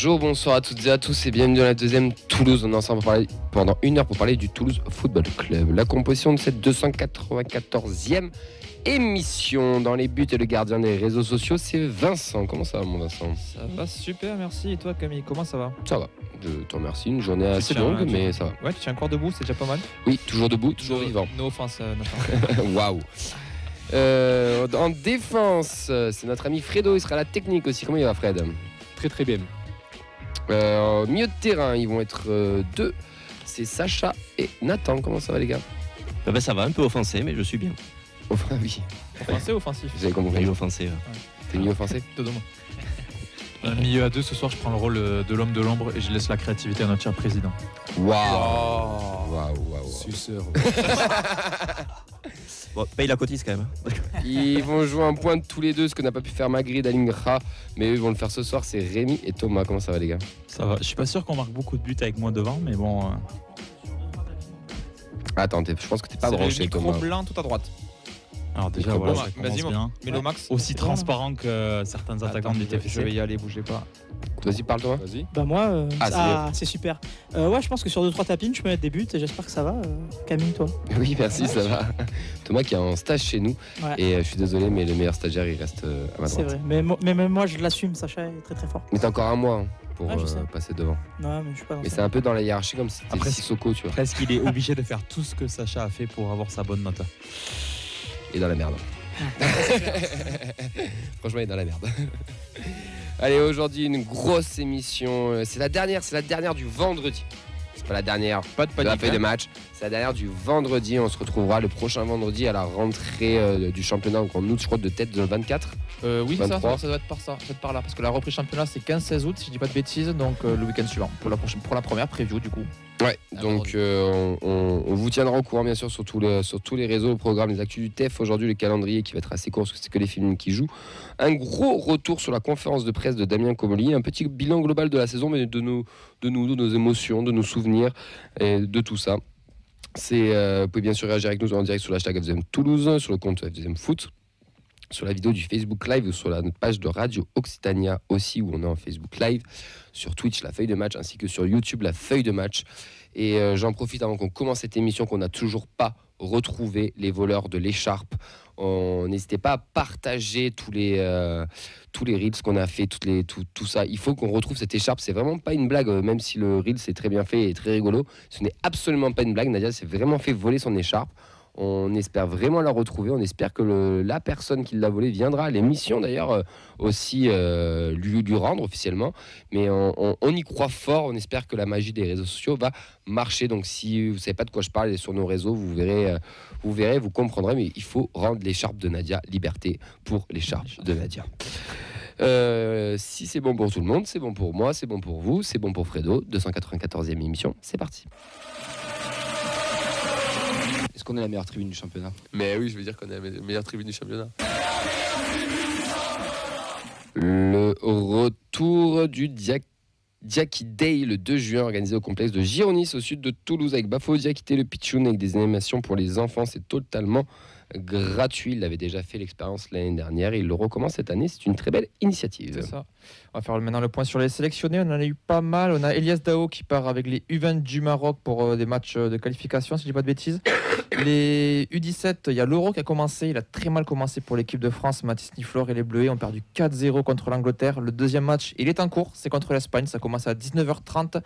bonsoir à toutes et à tous et bienvenue dans la deuxième Toulouse. On est ensemble pendant 1 heure pour parler du Toulouse Football Club. La composition de cette 294e émission. Dans les buts et le gardien des réseaux sociaux, c'est Vincent. Comment ça va, mon Vincent? Ça va super, merci. Et toi, Camille, comment ça va? Ça va, je te remercie. Une journée assez longue, mais ça va. Ouais, tu tiens encore debout, c'est déjà pas mal. Oui, toujours debout, toujours vivant. No offense, Nathan. Waouh. En défense, c'est notre ami Fredo, il sera à la technique aussi. Comment il va, Fred? Très très bien. Au milieu de terrain, ils vont être deux. C'est Sacha et Nathan. Comment ça va, les gars? Ça va, un peu offensé, mais je suis bien. Enfin, oui. Offensé ou offensif? Vous avez compris. Offensé. Ouais. T'es mis offensé? Milieu à deux, ce soir, je prends le rôle de l'homme de l'ombre et je laisse la créativité à notre cher président. Waouh. Suceur. Bon, paye la cotise quand même. Ils vont jouer un point de tous les deux, ce que n'a pas pu faire Magritte, Alingra. Mais eux, ils vont le faire ce soir. C'est Rémi et Thomas. Comment ça va, les gars? Ça va. Je suis pas sûr qu'on marque beaucoup de buts avec moi devant, mais bon. Attends, je pense que t'es pas branché, micro Thomas. blanc tout à droite. Alors déjà, Micro voilà, blanc. ça commence Vas-y, bien. mets le max. Aussi transparent que certains attaquants du je vais TFC. y aller, bougez pas. Vas-y, parle, Thomas. Vas-y. Bah moi, Ah, c'est super. Ouais, je pense que sur 2-3 tapines, je peux mettre des buts et j'espère que ça va. Camille, toi? Oui, merci, ça va. Thomas qui est en stage chez nous. Ouais. Et je suis désolé, mais le meilleur stagiaire, il reste à ma C'est droite. vrai. Mais même moi, je l'assume, Sacha est très très fort. Mais t'as encore un mois pour Ouais, je sais. passer devant. Non, mais je suis pas dans Mais ça. c'est un peu dans la hiérarchie comme si c'était Après, Sissoko, tu vois. Presque qu'il est obligé de faire tout ce que Sacha a fait pour avoir sa bonne note. Et dans la merde. Franchement, il est dans la merde. Allez, aujourd'hui, une grosse émission. C'est la dernière du vendredi. C'est pas la dernière Pas de de la panique. feuille de match. C'est la dernière du vendredi. On se retrouvera le prochain vendredi à la rentrée du championnat. Donc en août, je crois, de tête de 24. Oui, c'est ça, 23. ça doit être par ça, ça doit être par là. Parce que la reprise championnat, c'est 15-16 août, si je dis pas de bêtises. Donc le week-end suivant, pour la première preview, du coup. Ouais, donc on vous tiendra au courant bien sûr sur tous les réseaux, le programme, les actus du TEF. Aujourd'hui, le calendrier qui va être assez court parce que c'est que les films qui jouent. Un gros retour sur la conférence de presse de Damien Comolli, un petit bilan global de la saison, mais de nos émotions, de nos souvenirs et de tout ça. Vous pouvez bien sûr réagir avec nous en direct sur l'hashtag FDM Toulouse, sur le compte FDM Foot, sur la vidéo du Facebook Live ou sur notre page de Radio Occitania aussi où on est en Facebook Live, sur Twitch la feuille de match ainsi que sur YouTube la feuille de match. Et j'en profite avant qu'on commence cette émission qu'on n'a toujours pas retrouvé les voleurs de l'écharpe. N'hésitez pas à partager tous les reels qu'on a fait, tout ça. Il faut qu'on retrouve cette écharpe. C'est vraiment pas une blague, même si le reel c'est très bien fait et très rigolo. Ce n'est absolument pas une blague. Nadia s'est vraiment fait voler son écharpe. On espère vraiment la retrouver. On espère que la personne qui l'a volée viendra à l'émission d'ailleurs aussi lui rendre officiellement. Mais on y croit fort. On espère que la magie des réseaux sociaux va marcher. Donc si vous ne savez pas de quoi je parle sur nos réseaux, vous verrez, vous comprendrez. Mais il faut rendre l'écharpe de Nadia. Liberté pour l'écharpe de Nadia. Si c'est bon pour tout le monde, c'est bon pour moi, c'est bon pour vous, c'est bon pour Fredo. 294e émission, c'est parti. Est-ce qu'on est la meilleure tribune du championnat? Mais oui, je veux dire qu'on est la meilleure tribune du championnat. Le retour du Diaki Day le 2 juin, organisé au complexe de Gironis au sud de Toulouse avec Bafo Diakité, le Pichoun, avec des animations pour les enfants. C'est totalement gratuit. Il avait déjà fait l'expérience l'année dernière et il le recommence cette année. C'est une très belle initiative. C'est ça. On va faire maintenant le point sur les sélectionnés. On en a eu pas mal. On a Elias Dao qui part avec les U20 du Maroc pour des matchs de qualification, si je dis pas de bêtises. Les U17, il y a l'Euro qui a commencé. Il a très mal commencé pour l'équipe de France. Mathis Niflor et les Bleus ont perdu 4-0 contre l'Angleterre. Le deuxième match, il est en cours. C'est contre l'Espagne. Ça commence à 19h30.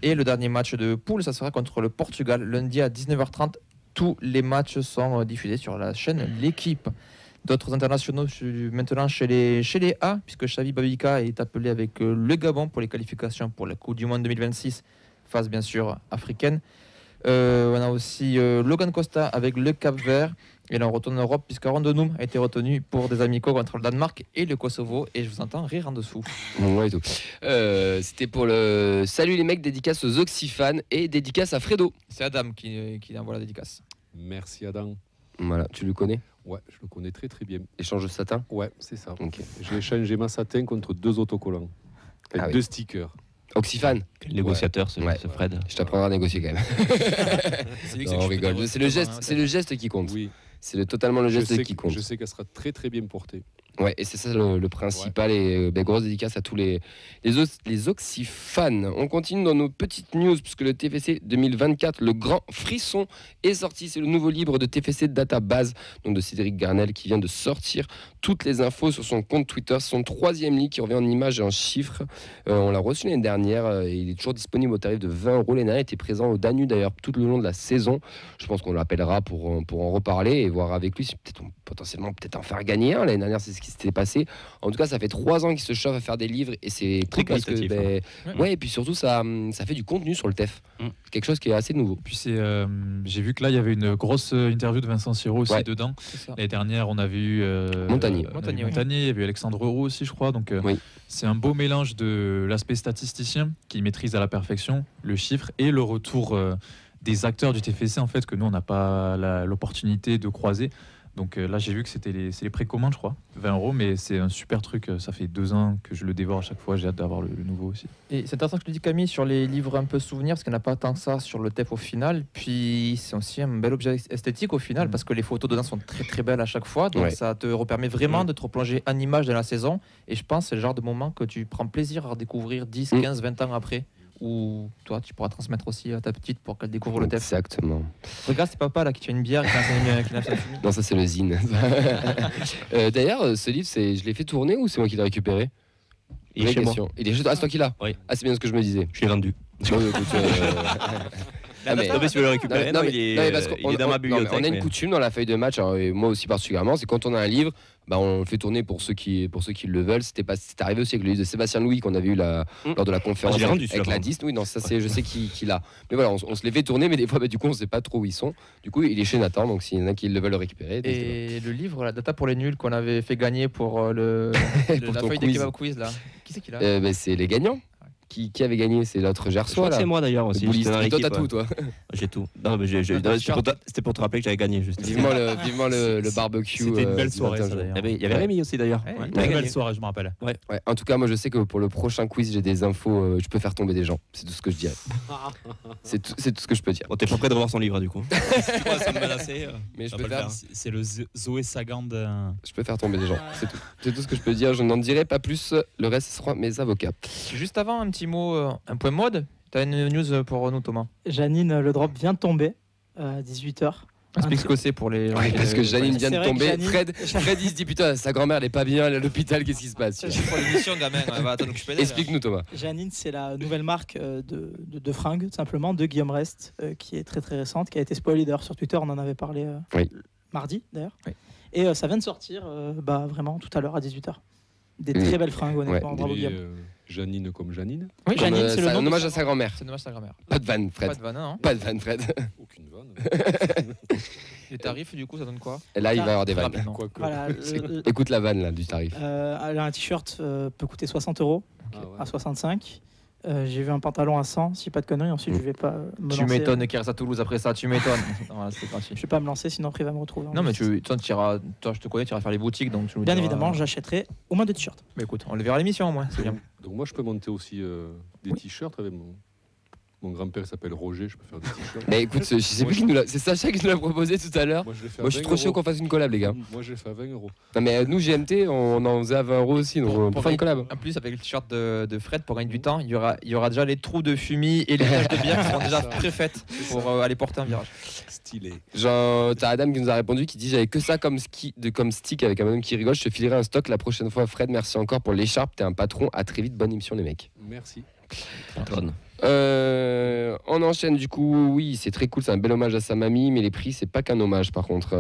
Et le dernier match de poule, ça sera contre le Portugal, lundi à 19h30. Tous les matchs sont diffusés sur la chaîne L'Équipe. D'autres internationaux maintenant chez les A, puisque Xavi Babika est appelé avec le Gabon pour les qualifications pour la Coupe du Monde 2026, phase bien sûr africaine. On a aussi Logan Costa avec le Cap-Vert. Et là on retourne en Europe, puisque Randonum a été retenu pour des amicaux contre le Danemark et le Kosovo. Et je vous entends rire en dessous. Ouais, et tout. C'était pour le salut les mecs, dédicace aux Oxyfans et dédicace à Fredo. C'est Adam qui envoie la dédicace. Merci Adam. Voilà, tu le connais? Ouais, je le connais très très bien. Échange de satin? Ouais, c'est ça. Ok. J'ai échangé ma satin contre 2 autocollants. Avec Ah oui. 2 stickers. Oxyfan? Quel négociateur, ce Ouais. Fred. Je t'apprendrai à négocier quand même. Non, on rigole. C'est le geste qui compte. Oui. C'est totalement le geste je sais qui compte. Je sais qu'elle sera très très bien portée. Ouais, et c'est ça le principal. Et grosse dédicace à tous les oxyfans. On continue dans nos petites news, puisque le TFC 2024, le grand frisson, est sorti. C'est le nouveau livre de TFC Database, donc de Cédric Garnel, qui vient de sortir toutes les infos sur son compte Twitter. Son 3e livre qui revient en images et en chiffres. On l'a reçu l'année dernière. Il est toujours disponible au tarif de 20 €. L'année dernière, il était présent au Danube d'ailleurs tout le long de la saison. Je pense qu'on l'appellera pour en reparler et voir avec lui si potentiellement en faire gagner un. L'année dernière, c'est ce qui s'était passé. En tout cas, ça fait 3 ans qu'il se chauffe à faire des livres et c'est Très cool parce que qualitatif, ouais, et puis surtout ça fait du contenu sur le TEF. Quelque chose qui est assez nouveau. Puis j'ai vu que là, il y avait une grosse interview de Vincent Siro aussi Ouais. dedans. C'est ça. L'année dernière, on avait eu Montagnier. il y avait eu Alexandre Roux aussi, je crois. Donc, Oui. c'est un beau mélange de l'aspect statisticien qui maîtrise à la perfection le chiffre et le retour des acteurs du TFC, en fait, que nous, on n'a pas l'opportunité de croiser. Donc là, j'ai vu que c'est les précommandes, je crois, 20 €, mais c'est un super truc. Ça fait 2 ans que je le dévore à chaque fois. J'ai hâte d'avoir le nouveau aussi. Et c'est intéressant que tu dis, Camille, sur les livres un peu souvenirs, parce qu'il n'y en a pas tant que ça sur le TEF au final. Puis c'est aussi un bel objet esthétique au final, parce que les photos dedans sont très très belles à chaque fois. Donc Ouais. ça te permet vraiment de te replonger en image de la saison. Et je pense que c'est le genre de moment que tu prends plaisir à redécouvrir 10, 15, 20 ans après. Ou toi, tu pourras transmettre aussi à ta petite pour qu'elle découvre le TEF. Exactement. Regarde, c'est papa là qui tient une bière et qui lance un fumier. Non, ça c'est le zine. D'ailleurs, ce livre, je l'ai fait tourner ou c'est moi qui l'ai récupéré? Il est Vraie chez moi. question. Il est juste... Ah, c'est toi qui l'as? Oui. Ah, c'est bien ce que je me disais. Je l'ai vendu. Bon, écoute, ah, mais- Non, mais si tu veux le récupérer, Non, non, mais- il est, non, mais parce qu'on- il est dans on- ma non, mais bibliothèque. on a une mais- coutume dans la feuille de match, et moi aussi particulièrement, c'est quand on a un livre, on le fait tourner pour ceux qui le veulent. C'était arrivé aussi avec le livre de Sébastien Louis qu'on avait eu lors de la conférence Ah, je l'ai rendu, avec celui-là, la par 10. Oui, non, ça c'est, je sais qui l'a. Mais voilà, on se les fait tourner, mais des fois, du coup, on sait pas trop où ils sont. Du coup, il est chez Nathan, donc s'il y en a qui le veulent le récupérer. Et le livre, la data pour les nuls qu'on avait fait gagner pour Pour la ton feuille quiz. des kebab quiz là. Qui c'est qui l'a c'est les gagnants. Qui avait gagné? C'est l'autre Je crois Gersois que là. c'est moi d'ailleurs aussi. Le Boulis. j'étais dans Et toi, l'équipe, t'as tout, toi. J'ai tout. Non, mais c'était pour te rappeler que j'avais gagné. Juste. Vivement le barbecue. C'était une belle soirée, matin, ça, je- d'ailleurs. Il y avait Rémi aussi d'ailleurs. Ouais, Ouais, une t'avais Une belle gagné. soirée, je me rappelle. Ouais, en tout cas, moi je sais que pour le prochain quiz, j'ai des infos. Je peux faire tomber des gens. C'est tout ce que je dirais. C'est tout ce que je peux dire. Bon, t'es pas prêt de revoir son livre du coup. Si tu commences à me menacer. Mais je Ça peux, peut le faire, faire. C'est le Zoé Sagan de. je peux faire tomber des gens. C'est tout. C'est tout ce que je peux dire. Je n'en dirai pas plus. Le reste, ce sera mes avocats. Juste avant, un petit mot, un point mode. T'as une news pour nous, Thomas. Janine, le drop vient de tomber à 18h. Explique ce que c'est pour les gens. Ouais, qui- parce que Janine vient C'est de vrai que tomber. Janine- Fred, il se dit putain, sa grand-mère, elle est pas bien, elle est à l'hôpital, qu'est-ce qui se passe? Pour l'émission, gamin, elle va t'en occuper d'elle. Explique-nous, Thomas. Janine, c'est la nouvelle marque de fringues, tout simplement, de Guillaume Rest, qui est très très récente, qui a été spoilée d'ailleurs sur Twitter, on en avait parlé Oui. mardi d'ailleurs. Oui. Et ça vient de sortir vraiment tout à l'heure à 18h. Des très belles fringues, honnêtement, Ouais, bravo Et, Guillaume. Janine comme Janine. Oui, Janine, c'est le nom un de hommage sa à sa grand-mère. c'est dommage, sa grand-mère. Pas de vanne, Fred. Pas de vanne, non. Pas de vanne, Fred. Aucune vanne. Les tarifs, du coup, ça donne quoi? Et là, il va y avoir des Très vannes. rapidement. Quoique. Voilà, Écoute la vanne là, du tarif. un t-shirt peut coûter 60 € Ah ouais. à 65. J'ai vu un pantalon à 100, si pas de conneries. Ensuite, je vais pas me Tu lancer. m'étonnes qu'il reste à Toulouse après ça, tu m'étonnes. Non, c'est gratuit. Je vais pas me lancer, sinon après il va me retrouver. Non, mais toi, je te connais, tu iras faire les boutiques, donc tu nous Bien diras- évidemment, j'achèterai au moins 2 t-shirts. Mais écoute, on le verra à l'émission, au moins. C'est bien. Donc moi, je peux monter aussi des t-shirts avec mon grand-père s'appelle Roger, je peux faire des t-shirts. Mais écoute, je sais plus qui nous l'a. C'est Sacha qui nous l'a proposé tout à l'heure. Moi, je l'ai fait à Moi, je suis 20 trop chaud €. qu'on fasse une collab, les gars. Moi, je l'ai fait à 20 €. Non, mais nous, GMT, on en faisait à 20 € aussi, donc on peut faire une collab. En plus, avec le t-shirt de Fred, pour gagner du temps, il y aura déjà les trous de fumier et les taches de bière qui seront déjà préfaites pour aller porter un virage. Stylé. Genre, t'as Adam qui nous a répondu, qui dit j'avais que ça comme stick avec un bonhomme qui rigole, je te filerai un stock la prochaine fois. Fred, merci encore pour l'écharpe, t'es un patron. À très vite, bonne émission, les mecs. Merci. On enchaîne du coup, oui, c'est très cool, c'est un bel hommage à sa mamie, mais les prix, c'est pas qu'un hommage par contre.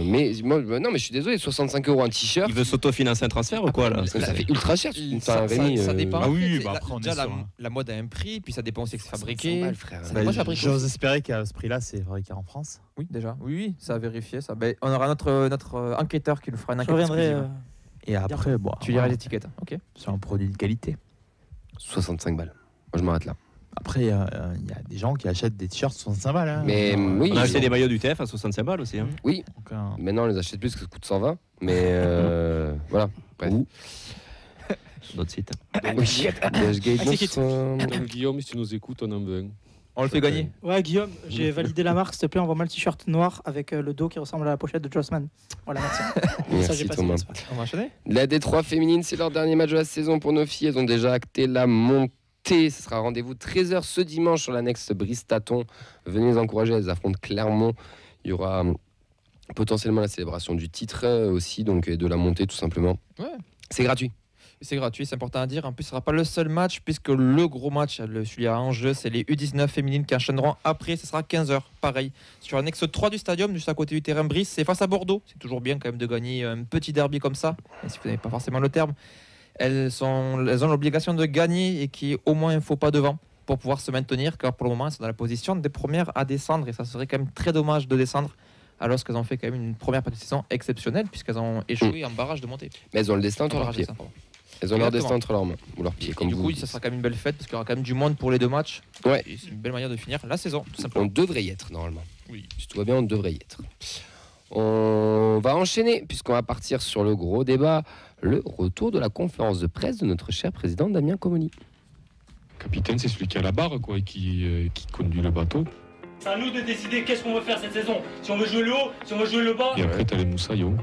Mais moi, non, mais je suis désolé, 65 € un t-shirt. Il veut s'auto-financer un transfert ou quoi là Ça fait ultra cher. Ça dépend. Ah oui, C'est bah après, on est déjà sur la mode a un prix, puis ça dépend aussi que c'est fabriqué. 500 balles, frère. Ça dépend, c'est fabriqué. J'ose espérer qu'à ce prix-là, c'est fabriqué en France. Oui, déjà. Oui, ça a vérifié ça. Ben, on aura notre enquêteur qui nous fera une Je enquête. reviendrai. exclusive. Et après, bon, Tu liras les étiquettes. Ok. c'est un produit de qualité. 65 balles. Moi, je m'arrête là. Après, il y a des gens qui achètent des t-shirts 65 balles. Hein. Mais Genre, oui, On a acheté des maillots du TF à 65 balles aussi. Hein. Oui, donc, maintenant on les achète plus parce que ça coûte 120. Mais voilà. Bref. Ou sur d'autres sites. Oui. Gage Gate, Take it. bonsoir. Donc, Guillaume, si tu nous écoutes, on en veut un. On le fait gagner. Ouais, Guillaume, j'ai validé la marque. S'il te plaît, envoie-moi le t-shirt noir avec le dos qui ressemble à la pochette de Jossman. Voilà, merci. Ça, j'ai Merci passé Thomas. l'espace. On va enchaîner. La D3 féminine, c'est leur dernier match de la saison pour nos filles. Elles ont déjà acté la montée. Ce sera rendez-vous 13h ce dimanche sur l'annexe Brice-Taton. Venez les encourager, elles affrontent Clermont. Il y aura potentiellement la célébration du titre aussi, donc de la montée tout simplement. Ouais. C'est gratuit. C'est gratuit, c'est important à dire. En plus, ce ne sera pas le seul match, puisque le gros match, celui à enjeu, c'est les U19 féminines qui enchaîneront après. Ce sera 15h, pareil. Sur l'annexe 3 du stadium, juste à côté du terrain Brice, c'est face à Bordeaux. C'est toujours bien quand même de gagner un petit derby comme ça, même si vous n'avez pas forcément le terme. Elles ont l'obligation de gagner et qu'il y ait au moins un faux pas devant pour pouvoir se maintenir, car pour le moment, elles sont dans la position des premières à descendre. Et ça serait quand même très dommage de descendre, alors qu'elles ont fait quand même une première partie de saison exceptionnelle, puisqu'elles ont échoué en barrage de montée. Mais elles ont le destin entre En leurs barrage pieds. de descente, pardon. Elles ont leur Exactement. destin entre leurs mains ou leurs pieds, Et comme du vous coup, le ça dites. sera quand même une belle fête parce qu'il y aura quand même du monde pour les deux matchs. Ouais. Et c'est une belle manière de finir la saison, tout On simplement. devrait y être normalement. Oui. Si tout va bien, on devrait y être. On va enchaîner puisqu'on va partir sur le gros débat, le retour de la conférence de presse de notre cher président Damien Comolli. Capitaine, c'est celui qui a la barre quoi, et qui conduit le bateau. C'est à nous de décider qu'est-ce qu'on veut faire cette saison. Si on veut jouer le haut, si on veut jouer le bas. Et après, t'as les moussaillons.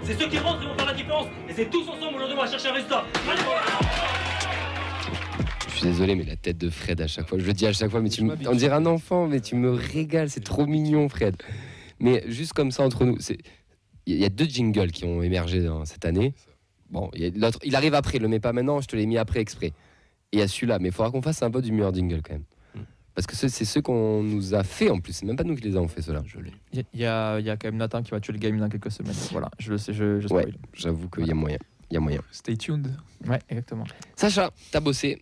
C'est ceux qui rentrent qui vont faire la différence. Et c'est tous ensemble aujourd'hui, on va chercher un résultat. Allez, Je suis désolé, mais la tête de Fred à chaque fois, je le dis à chaque fois, mais Je m'habitue. on dirait un enfant, mais tu me régales, c'est trop mignon, Fred. Mais juste comme ça entre nous, il y a 2 jingles qui ont émergé cette année. Bon, l'autre, il arrive après, le mets pas maintenant, je te l'ai mis après exprès. Et il y a celui-là, mais il faudra qu'on fasse un vote du meilleur jingle quand même. Parce que c'est ceux qu'on nous a fait en plus, c'est même pas nous qui les avons fait ceux-là. Il y a quand même Nathan qui va tuer le game dans quelques semaines. Voilà, je le sais, je spoil. Ouais, j'avoue qu'il y a moyen. Il y a moyen. Stay tuned. Ouais, exactement. Sacha, t'as bossé.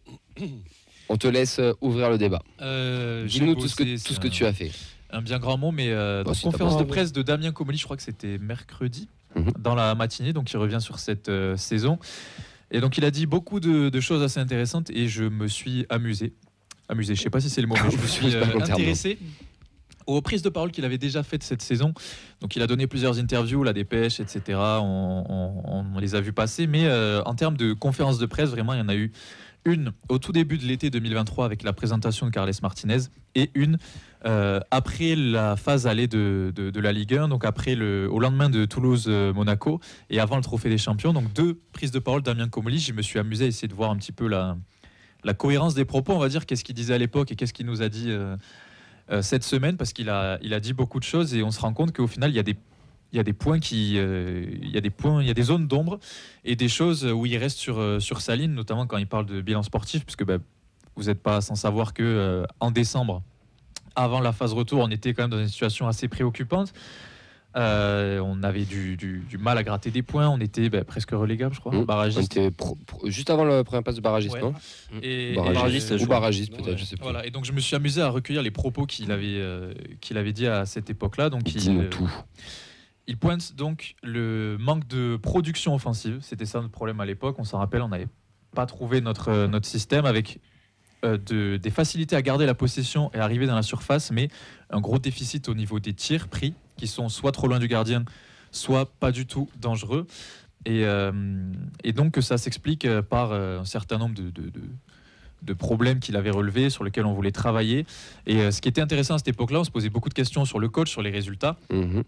On te laisse ouvrir le débat. J'ai Dis-nous tout ce bossé, que c'est tu as fait. Un bien grand mot, mais dans si, conférence t'as de presse de Damien Comolli, je crois que c'était mercredi, Mhm. dans la matinée, donc il revient sur cette saison. Et donc il a dit beaucoup de choses assez intéressantes et je me suis amusé. Amusé, je sais pas si c'est le mot, mais je me suis C'est pas le terme, intéressé aux prises de parole qu'il avait déjà faites cette saison. Donc il a donné plusieurs interviews, la dépêche, etc. On les a vus passer, mais en termes de conférence de presse, vraiment, il y en a eu une au tout début de l'été 2023 avec la présentation de Carles Martinez et une après la phase allée de la Ligue 1, donc au lendemain de Toulouse-Monaco et avant le Trophée des Champions. Donc 2 prises de parole Damien Comolli. Je me suis amusé à essayer de voir un petit peu la cohérence des propos, on va dire, qu'est-ce qu'il disait à l'époque et qu'est-ce qu'il nous a dit cette semaine, parce qu'il a dit beaucoup de choses et on se rend compte qu'au final, il y a des points il y a des zones d'ombre et des choses où il reste sur sa ligne, notamment quand il parle de bilan sportif, puisque vous n'êtes pas sans savoir que en décembre, avant la phase retour, on était quand même dans une situation assez préoccupante. On avait du mal à gratter des points, on était presque relégable, je crois, On barragiste. était juste avant le premier passe de barragiste, Ouais. non Et Barragiste, et- ou barragiste peut-être, je sais plus. Voilà, et donc je me suis amusé à recueillir les propos qu'il avait dit à cette époque-là. Donc Dis-nous tout. il pointe donc le manque de production offensive. C'était ça notre problème à l'époque. On s'en rappelle, on n'avait pas trouvé notre système avec des facilités à garder la possession et arriver dans la surface, mais un gros déficit au niveau des tirs pris, qui sont soit trop loin du gardien, soit pas du tout dangereux. Et donc ça s'explique par un certain nombre de problèmes qu'il avait relevés, sur lesquels on voulait travailler. Et ce qui était intéressant à cette époque-là, on se posait beaucoup de questions sur le coach, sur les résultats. Mhm.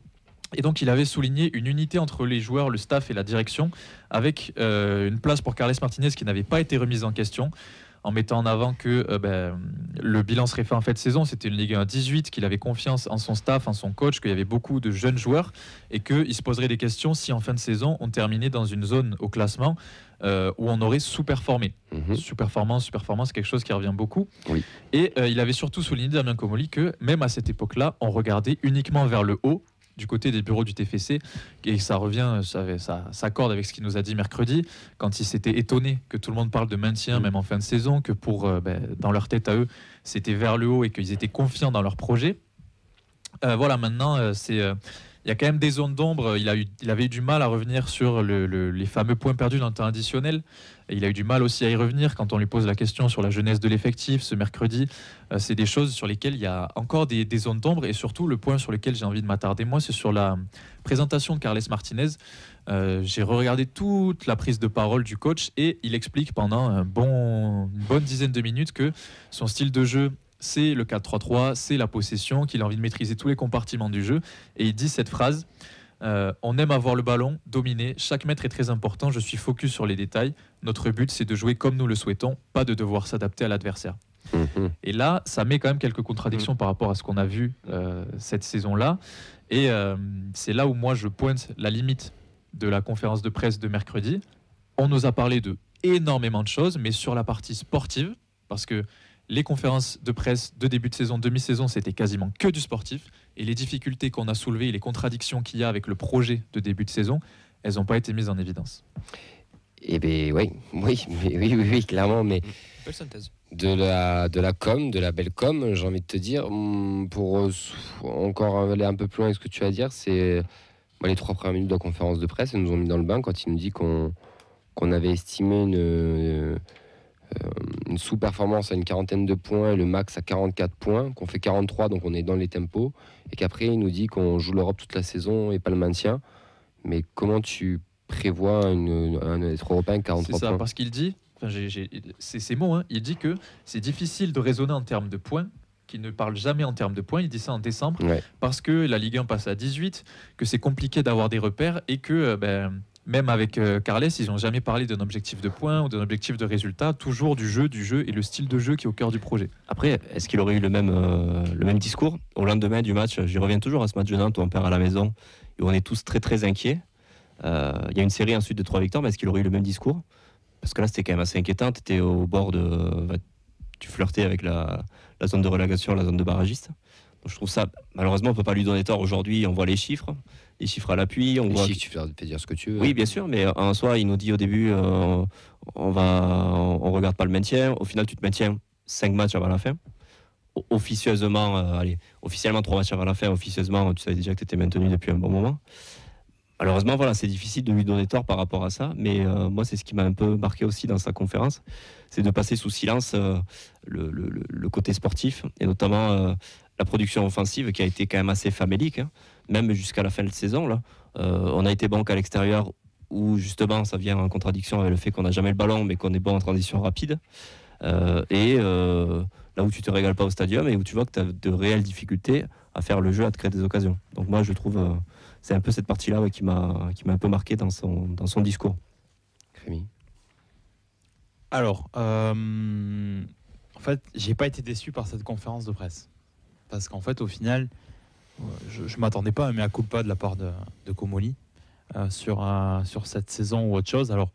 Et donc il avait souligné une unité entre les joueurs, le staff et la direction, avec une place pour Carles Martinez qui n'avait pas été remise en question, en mettant en avant que le bilan serait fait en fin de saison. C'était une Ligue 1 18, qu'il avait confiance en son staff, en son coach, qu'il y avait beaucoup de jeunes joueurs et qu'il se poserait des questions si en fin de saison on terminait dans une zone au classement où on aurait sous-performé. Mhm. Sous-performance, c'est quelque chose qui revient beaucoup. Oui. Et il avait surtout souligné, Damien Comolli, que même à cette époque-là, on regardait uniquement vers le haut, du côté des bureaux du TFC, et ça revient, ça s'accorde avec ce qu'il nous a dit mercredi, quand il s'était étonné que tout le monde parle de maintien, même en fin de saison, que dans leur tête à eux, c'était vers le haut et qu'ils étaient confiants dans leur projet. Voilà, maintenant, il y a quand même des zones d'ombre. Il avait eu du mal à revenir sur les fameux points perdus dans le temps additionnel. Et il a eu du mal aussi à y revenir quand on lui pose la question sur la jeunesse de l'effectif ce mercredi. C'est des choses sur lesquelles il y a encore des zones d'ombre. Et surtout, le point sur lequel j'ai envie de m'attarder, moi, c'est sur la présentation de Carles Martinez. J'ai regardé toute la prise de parole du coach et il explique pendant une bonne dizaine de minutes que son style de jeu, c'est le 4-3-3, c'est la possession, qu'il a envie de maîtriser tous les compartiments du jeu. Et il dit cette phrase, on aime avoir le ballon, dominer, chaque mètre est très important, je suis focus sur les détails. Notre but, c'est de jouer comme nous le souhaitons, pas de devoir s'adapter à l'adversaire. Et là, ça met quand même quelques contradictions par rapport à ce qu'on a vu cette saison-là. Et c'est là où moi, je pointe la limite de la conférence de presse de mercredi. On nous a parlé de énormément de choses, mais sur la partie sportive, parce que les conférences de presse de début de saison, demi-saison, c'était quasiment que du sportif. Et les difficultés qu'on a soulevées et les contradictions qu'il y a avec le projet de début de saison, elles n'ont pas été mises en évidence. Eh bien, oui, clairement, mais Belle synthèse. de la com, de la belle com, j'ai envie de te dire, pour encore aller un peu plus loin avec ce que tu vas dire, c'est les 3 premières minutes de la conférence de presse, elles nous ont mis dans le bain quand il nous dit qu'on avait estimé une sous-performance à une 40aine de points et le max à 44 points, qu'on fait 43, donc on est dans les tempos, et qu'après il nous dit qu'on joue l'Europe toute la saison et pas le maintien. Mais comment tu prévois un être européen avec 43 C'est ça, points? parce qu'il dit, c'est ces mots, il dit que c'est difficile de raisonner en termes de points, qu'il ne parle jamais en termes de points, il dit ça en décembre, parce que la Ligue 1 passe à 18, que c'est compliqué d'avoir des repères, et que même avec Carles, ils n'ont jamais parlé d'un objectif de points ou d'un objectif de résultat, toujours du jeu et le style de jeu qui est au cœur du projet. Après, est-ce qu'il aurait eu le même discours au lendemain du match? J'y reviens toujours à ce match de Nantes où on perd à la maison et où on est tous très très inquiets. Il y a une série ensuite de 3 victoires, mais est-ce qu'il aurait eu le même discours? Parce que là, c'était quand même assez inquiétant. Tu étais au bord tu flirtais avec la zone de relégation, la zone de barragiste. Donc, je trouve ça, malheureusement, on ne peut pas lui donner tort aujourd'hui. On voit les chiffres à l'appui. Chiffres, tu peux dire ce que tu veux. Oui, bien sûr, mais en soi, il nous dit au début, on regarde pas le maintien. Au final, tu te maintiens 5 matchs avant la fin. Officieusement, officiellement 3 matchs avant la fin. Officieusement, tu savais déjà que tu étais maintenu depuis un bon moment. Malheureusement, voilà, c'est difficile de lui donner tort par rapport à ça, mais moi, c'est ce qui m'a un peu marqué aussi dans sa conférence, c'est de passer sous silence le côté sportif, et notamment la production offensive qui a été quand même assez famélique, même jusqu'à la fin de saison. Là. On a été bon qu'à l'extérieur, où justement, ça vient en contradiction avec le fait qu'on n'a jamais le ballon, mais qu'on est bon en transition rapide. Là où tu te régales pas au stadium et où tu vois que tu as de réelles difficultés à faire le jeu, à te créer des occasions. Donc moi, je trouve... c'est un peu cette partie-là qui m'a un peu marqué dans son discours. Rémi. Alors, en fait, j'ai pas été déçu par cette conférence de presse. Parce qu'en fait, au final, je m'attendais pas à un mea culpa de la part de Comolli sur cette saison ou autre chose. Alors,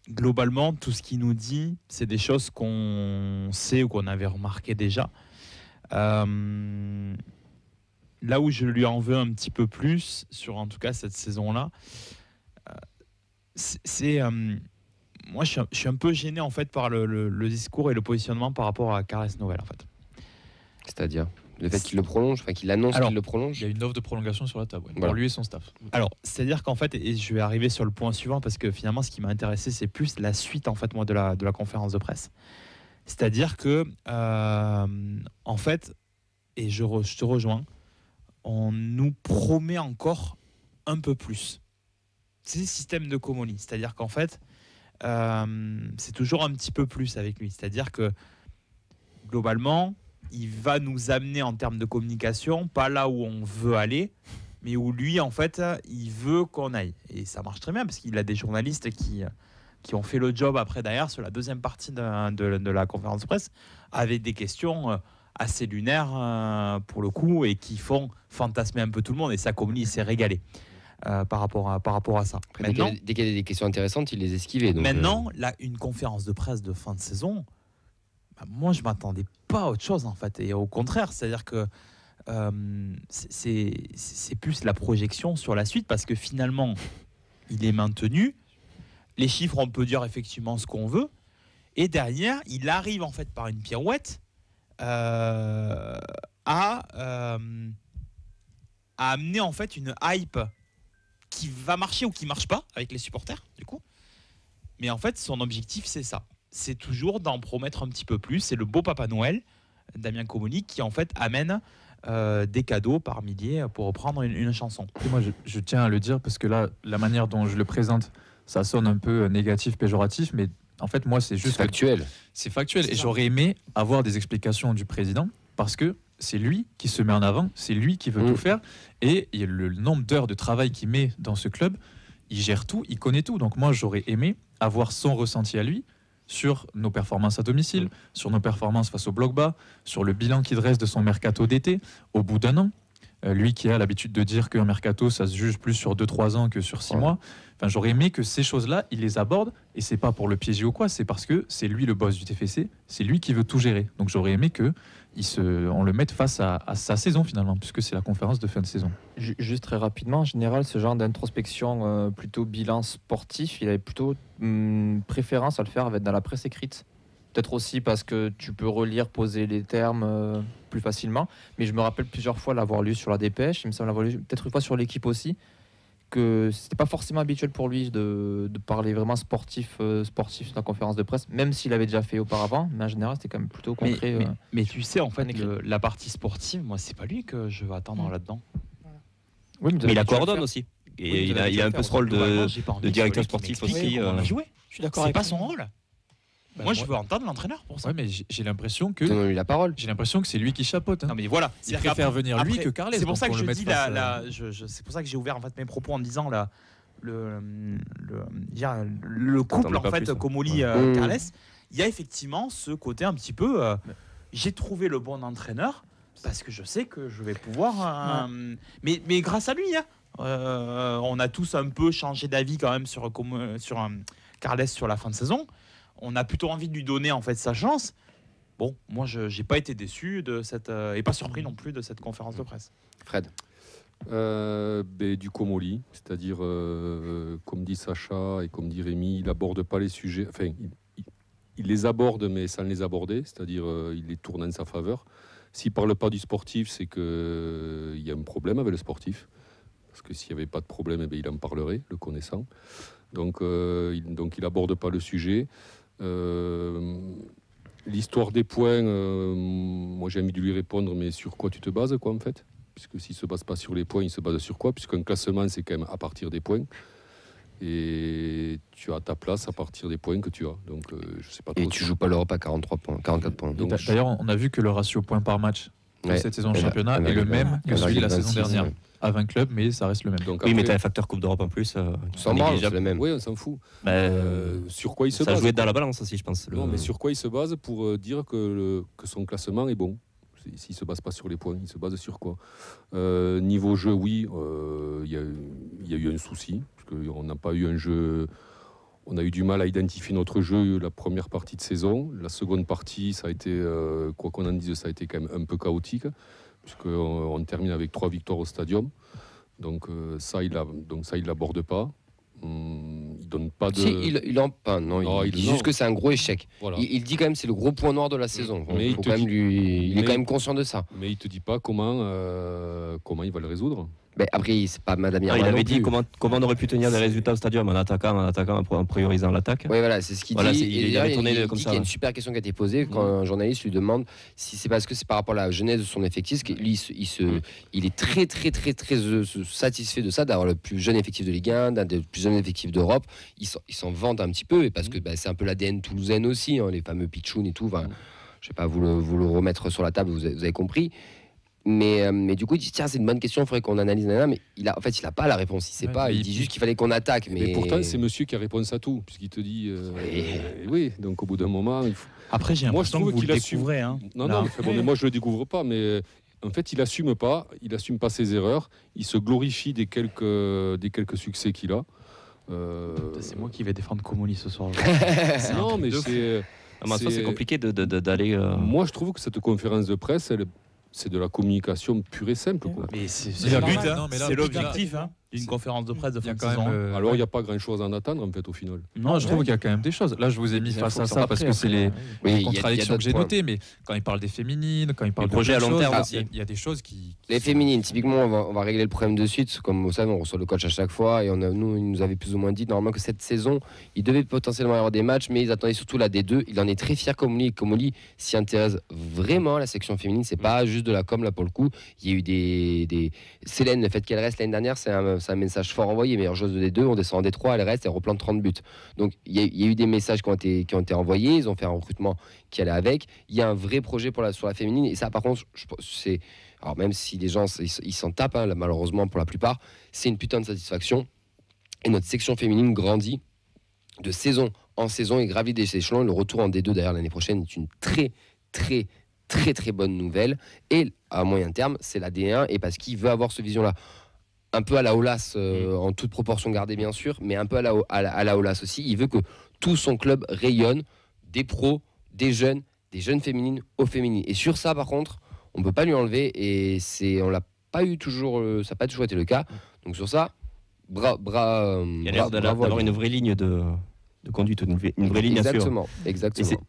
globalement, tout ce qu'il nous dit, c'est des choses qu'on sait ou qu'on avait remarqué déjà. Là où je lui en veux un petit peu plus, sur en tout cas cette saison-là, c'est moi je suis un peu gêné en fait par le discours et le positionnement par rapport à Carles Noël en fait. C'est-à-dire le fait qu'il le prolonge, enfin qu'il annonce qu'il le prolonge. Il y a une offre de prolongation sur la table, Voilà. pour lui et son staff. Alors, c'est-à-dire qu'en fait, et je vais arriver sur le point suivant parce que finalement, ce qui m'a intéressé, c'est plus la suite en fait moi de la conférence de presse. C'est-à-dire que en fait, et je te rejoins, on nous promet encore un peu plus. C'est le système de Comolli, c'est-à-dire qu'en fait, c'est toujours un petit peu plus avec lui. C'est-à-dire que globalement, il va nous amener en termes de communication, pas là où on veut aller, mais où lui, en fait, il veut qu'on aille. Et ça marche très bien, parce qu'il a des journalistes qui ont fait le job après, d'ailleurs, sur la deuxième partie de la conférence de presse, avec des questions assez lunaires, pour le coup, et qui font fantasmer un peu tout le monde. Et ça, Comolli s'est régalé par rapport à ça. Après, dès qu'il y a des questions intéressantes, il les esquivait. Donc maintenant, là, une conférence de presse de fin de saison, moi, je ne m'attendais pas à autre chose, en fait. Et au contraire, c'est-à-dire que c'est plus la projection sur la suite, parce que finalement, il est maintenu. Les chiffres, on peut dire effectivement ce qu'on veut. Et derrière, il arrive, en fait, par une pirouette à amener, en fait, une hype qui va marcher ou qui ne marche pas avec les supporters, du coup. Mais en fait, son objectif, c'est ça. C'est toujours d'en promettre un petit peu plus. C'est le beau Papa Noël, Damien Comolli, qui en fait amène des cadeaux par milliers, pour reprendre une chanson. Et moi, je tiens à le dire, parce que là, la manière dont je le présente, ça sonne un peu négatif, péjoratif, mais En fait, moi, c'est juste factuel. C'est factuel. Et j'aurais aimé avoir des explications du président parce que c'est lui qui se met en avant, c'est lui qui veut tout faire. Et il y a le nombre d'heures de travail qu'il met dans ce club, il gère tout, il connaît tout. Donc moi, j'aurais aimé avoir son ressenti à lui sur nos performances à domicile, sur nos performances face au bloc bas, sur le bilan qu'il dresse de son mercato d'été au bout d'un an. Lui qui a l'habitude de dire qu'un mercato, ça se juge plus sur 2-3 ans que sur 6 mois. Enfin, j'aurais aimé que ces choses-là, il les aborde, et c'est pas pour le piéger ou quoi, c'est parce que c'est lui le boss du TFC, c'est lui qui veut tout gérer. Donc j'aurais aimé que on le mette face à sa saison finalement, puisque c'est la conférence de fin de saison. Juste très rapidement, en général, ce genre d'introspection plutôt bilan sportif, il avait plutôt préférence à le faire dans la presse écrite. Peut-être aussi parce que tu peux relire, poser les termes plus facilement. Mais je me rappelle plusieurs fois l'avoir lu sur la dépêche. Il me semble l'avoir lu peut-être une fois sur l'équipe aussi. Que c'était pas forcément habituel pour lui de parler vraiment sportif sur la conférence de presse, même s'il avait déjà fait auparavant. Mais en général, c'était quand même plutôt concret. Mais tu sais, en fait, la partie sportive, moi, c'est pas lui que je veux attendre là-dedans. Oui, mais il la coordonne aussi. Et il a un peu ce rôle de directeur sportif aussi. Je suis d'accord avec c'est pas son rôle. Moi, je veux entendre l'entraîneur pour ça. Ouais, mais j'ai l'impression que donne-lui la parole. J'ai l'impression que c'est lui qui chapeaute. Non, mais voilà, il préfère venir lui que Carles. C'est pour ça que je dis c'est pour ça que j'ai ouvert en fait mes propos en disant le couple en fait Comolli Carles. Il y a effectivement ce côté un petit peu. J'ai trouvé le bon entraîneur parce que je sais que je vais pouvoir. Mais grâce à lui, on a tous un peu changé d'avis quand même sur Carles sur la fin de saison. On a plutôt envie de lui donner en fait sa chance. Bon, moi je n'ai pas été déçu de cette et pas surpris non plus de cette conférence de presse. Fred. Du Comolli, c'est-à-dire comme dit Sacha et comme dit Rémi, il n'aborde pas les sujets. Enfin, il les aborde mais sans les aborder, c'est-à-dire il les tourne en sa faveur. S'il ne parle pas du sportif, c'est qu'il y a un problème avec le sportif. Parce que s'il n'y avait pas de problème, il en parlerait, le connaissant. Donc il n'aborde pas le sujet. L'histoire des points, moi j'ai envie de lui répondre, mais sur quoi tu te bases, quoi, en fait? Puisque s'il ne se base pas sur les points, il se base sur quoi? Puisqu'un classement, c'est quand même à partir des points. Et tu as ta place à partir des points que tu as. Donc, je sais pas trop. Et tu joues pas l'Europe à 43 points, 44 points. Donc, d'ailleurs, on a vu que le ratio points par match de cette saison de championnat est le même que celui de la saison dernière. À 20 clubs, mais ça reste le même. Donc, oui, mais tu as un facteur Coupe d'Europe en plus. Sans branle, c'est le même. Oui, on s'en fout. Sur quoi il se base? Ça jouait dans la balance aussi, je pense. Non, mais sur quoi il se base pour dire que son classement est bon? S'il ne se base pas sur les points, il se base sur quoi? Niveau jeu, oui, il y a eu un souci, parce qu'on n'a pas eu un jeu. On a eu du mal à identifier notre jeu la première partie de saison. La seconde partie, ça a été, quoi qu'on en dise, ça a été quand même un peu chaotique, puisqu'on termine avec 3 victoires au Stadium. Donc ça, il l'aborde pas. Il donne pas de. Si, il en peint, non, il dit juste que c'est un gros échec. Voilà. Il dit quand même que c'est le gros point noir de la saison. Mais il est quand même conscient de ça. Mais il te dit pas comment il va le résoudre. Mais après, c'est pas Madame Irma. Il avait dit comment on aurait pu tenir des résultats au Stadium en attaquant, en priorisant l'attaque. Oui, voilà, c'est ce qu'il dit. Il avait tourné comme ça. Il y a une super question qui a été posée quand un journaliste lui demande si c'est parce que c'est par rapport à la jeunesse de son effectif, parce que lui, il est très satisfait de ça, d'avoir le plus jeune effectif de Ligue 1, d'un des plus jeunes effectifs d'Europe. Il s'en vante un petit peu, et parce que c'est un peu l'ADN toulousain aussi, les fameux pitchouns et tout. Enfin, je sais pas vous le remettre sur la table, vous avez compris. Mais du coup, il dit tiens, c'est une bonne question, il faudrait qu'on analyse. Mais il a pas la réponse. Il sait pas. Il dit juste qu'il fallait qu'on attaque. Mais pourtant, c'est monsieur qui a réponse à tout, puisqu'il te dit oui. Donc au bout d'un moment, il faut. Après, j'ai l'impression que vous le découvrez. Non. Mais moi je le découvre pas. Mais en fait, il assume pas ses erreurs. Il se glorifie des quelques succès qu'il a. C'est moi qui vais défendre Comolli ce soir. Non, mais c'est compliqué d'aller. Moi, je trouve que cette conférence de presse, c'est de la communication pure et simple. Quoi. Mais c'est le but, c'est l'objectif d'une conférence de presse de fin de saison. Alors, il n'y a pas grand-chose à en attendre, en fait, au final. Non, je trouve qu'il y a quand même des choses. Là, je vous ai mis face à ça parce que c'est les contradictions que j'ai notées. Mais quand il parle des féminines, quand il parle de projets à long terme aussi, il y a des choses qui. Les féminines, typiquement, on va régler le problème de suite. Comme vous savez, on reçoit le coach à chaque fois. Et il nous avait plus ou moins dit, normalement, que cette saison, il devait potentiellement y avoir des matchs, mais ils attendaient surtout la D2. Il en est très fier, Comolli s'y intéresse vraiment à la section féminine. C'est pas juste de la com, là, pour le coup. Il y a eu des Célène, le fait qu'elle reste l'année dernière, c'est c'est un message fort envoyé. Meilleure joueuse de D2, on descend en D3, elle reste, elle replante 30 buts. Donc il y a eu des messages qui ont été envoyés, ils ont fait un recrutement qui allait avec. Il y a un vrai projet sur la féminine, et ça, par contre, c'est. Alors, même si les gens ils s'en tapent, hein, malheureusement pour la plupart, c'est une putain de satisfaction. Et notre section féminine grandit de saison en saison et gravit des échelons. Le retour en D2 d'ailleurs l'année prochaine est une très, très, très, très bonne nouvelle. Et à moyen terme, c'est la D1, et parce qu'il veut avoir cette vision-là. Un peu à la Aulas, en toute proportion gardée bien sûr, mais un peu à la Aulas aussi. Il veut que tout son club rayonne, des pros, des jeunes féminines aux féminines. Et sur ça, par contre, on ne peut pas lui enlever, et on l'a pas eu toujours, ça n'a pas toujours été le cas. Donc sur ça, il y a l'air d'avoir une vraie ligne de conduite, une vraie ligne à suivre. Exactement.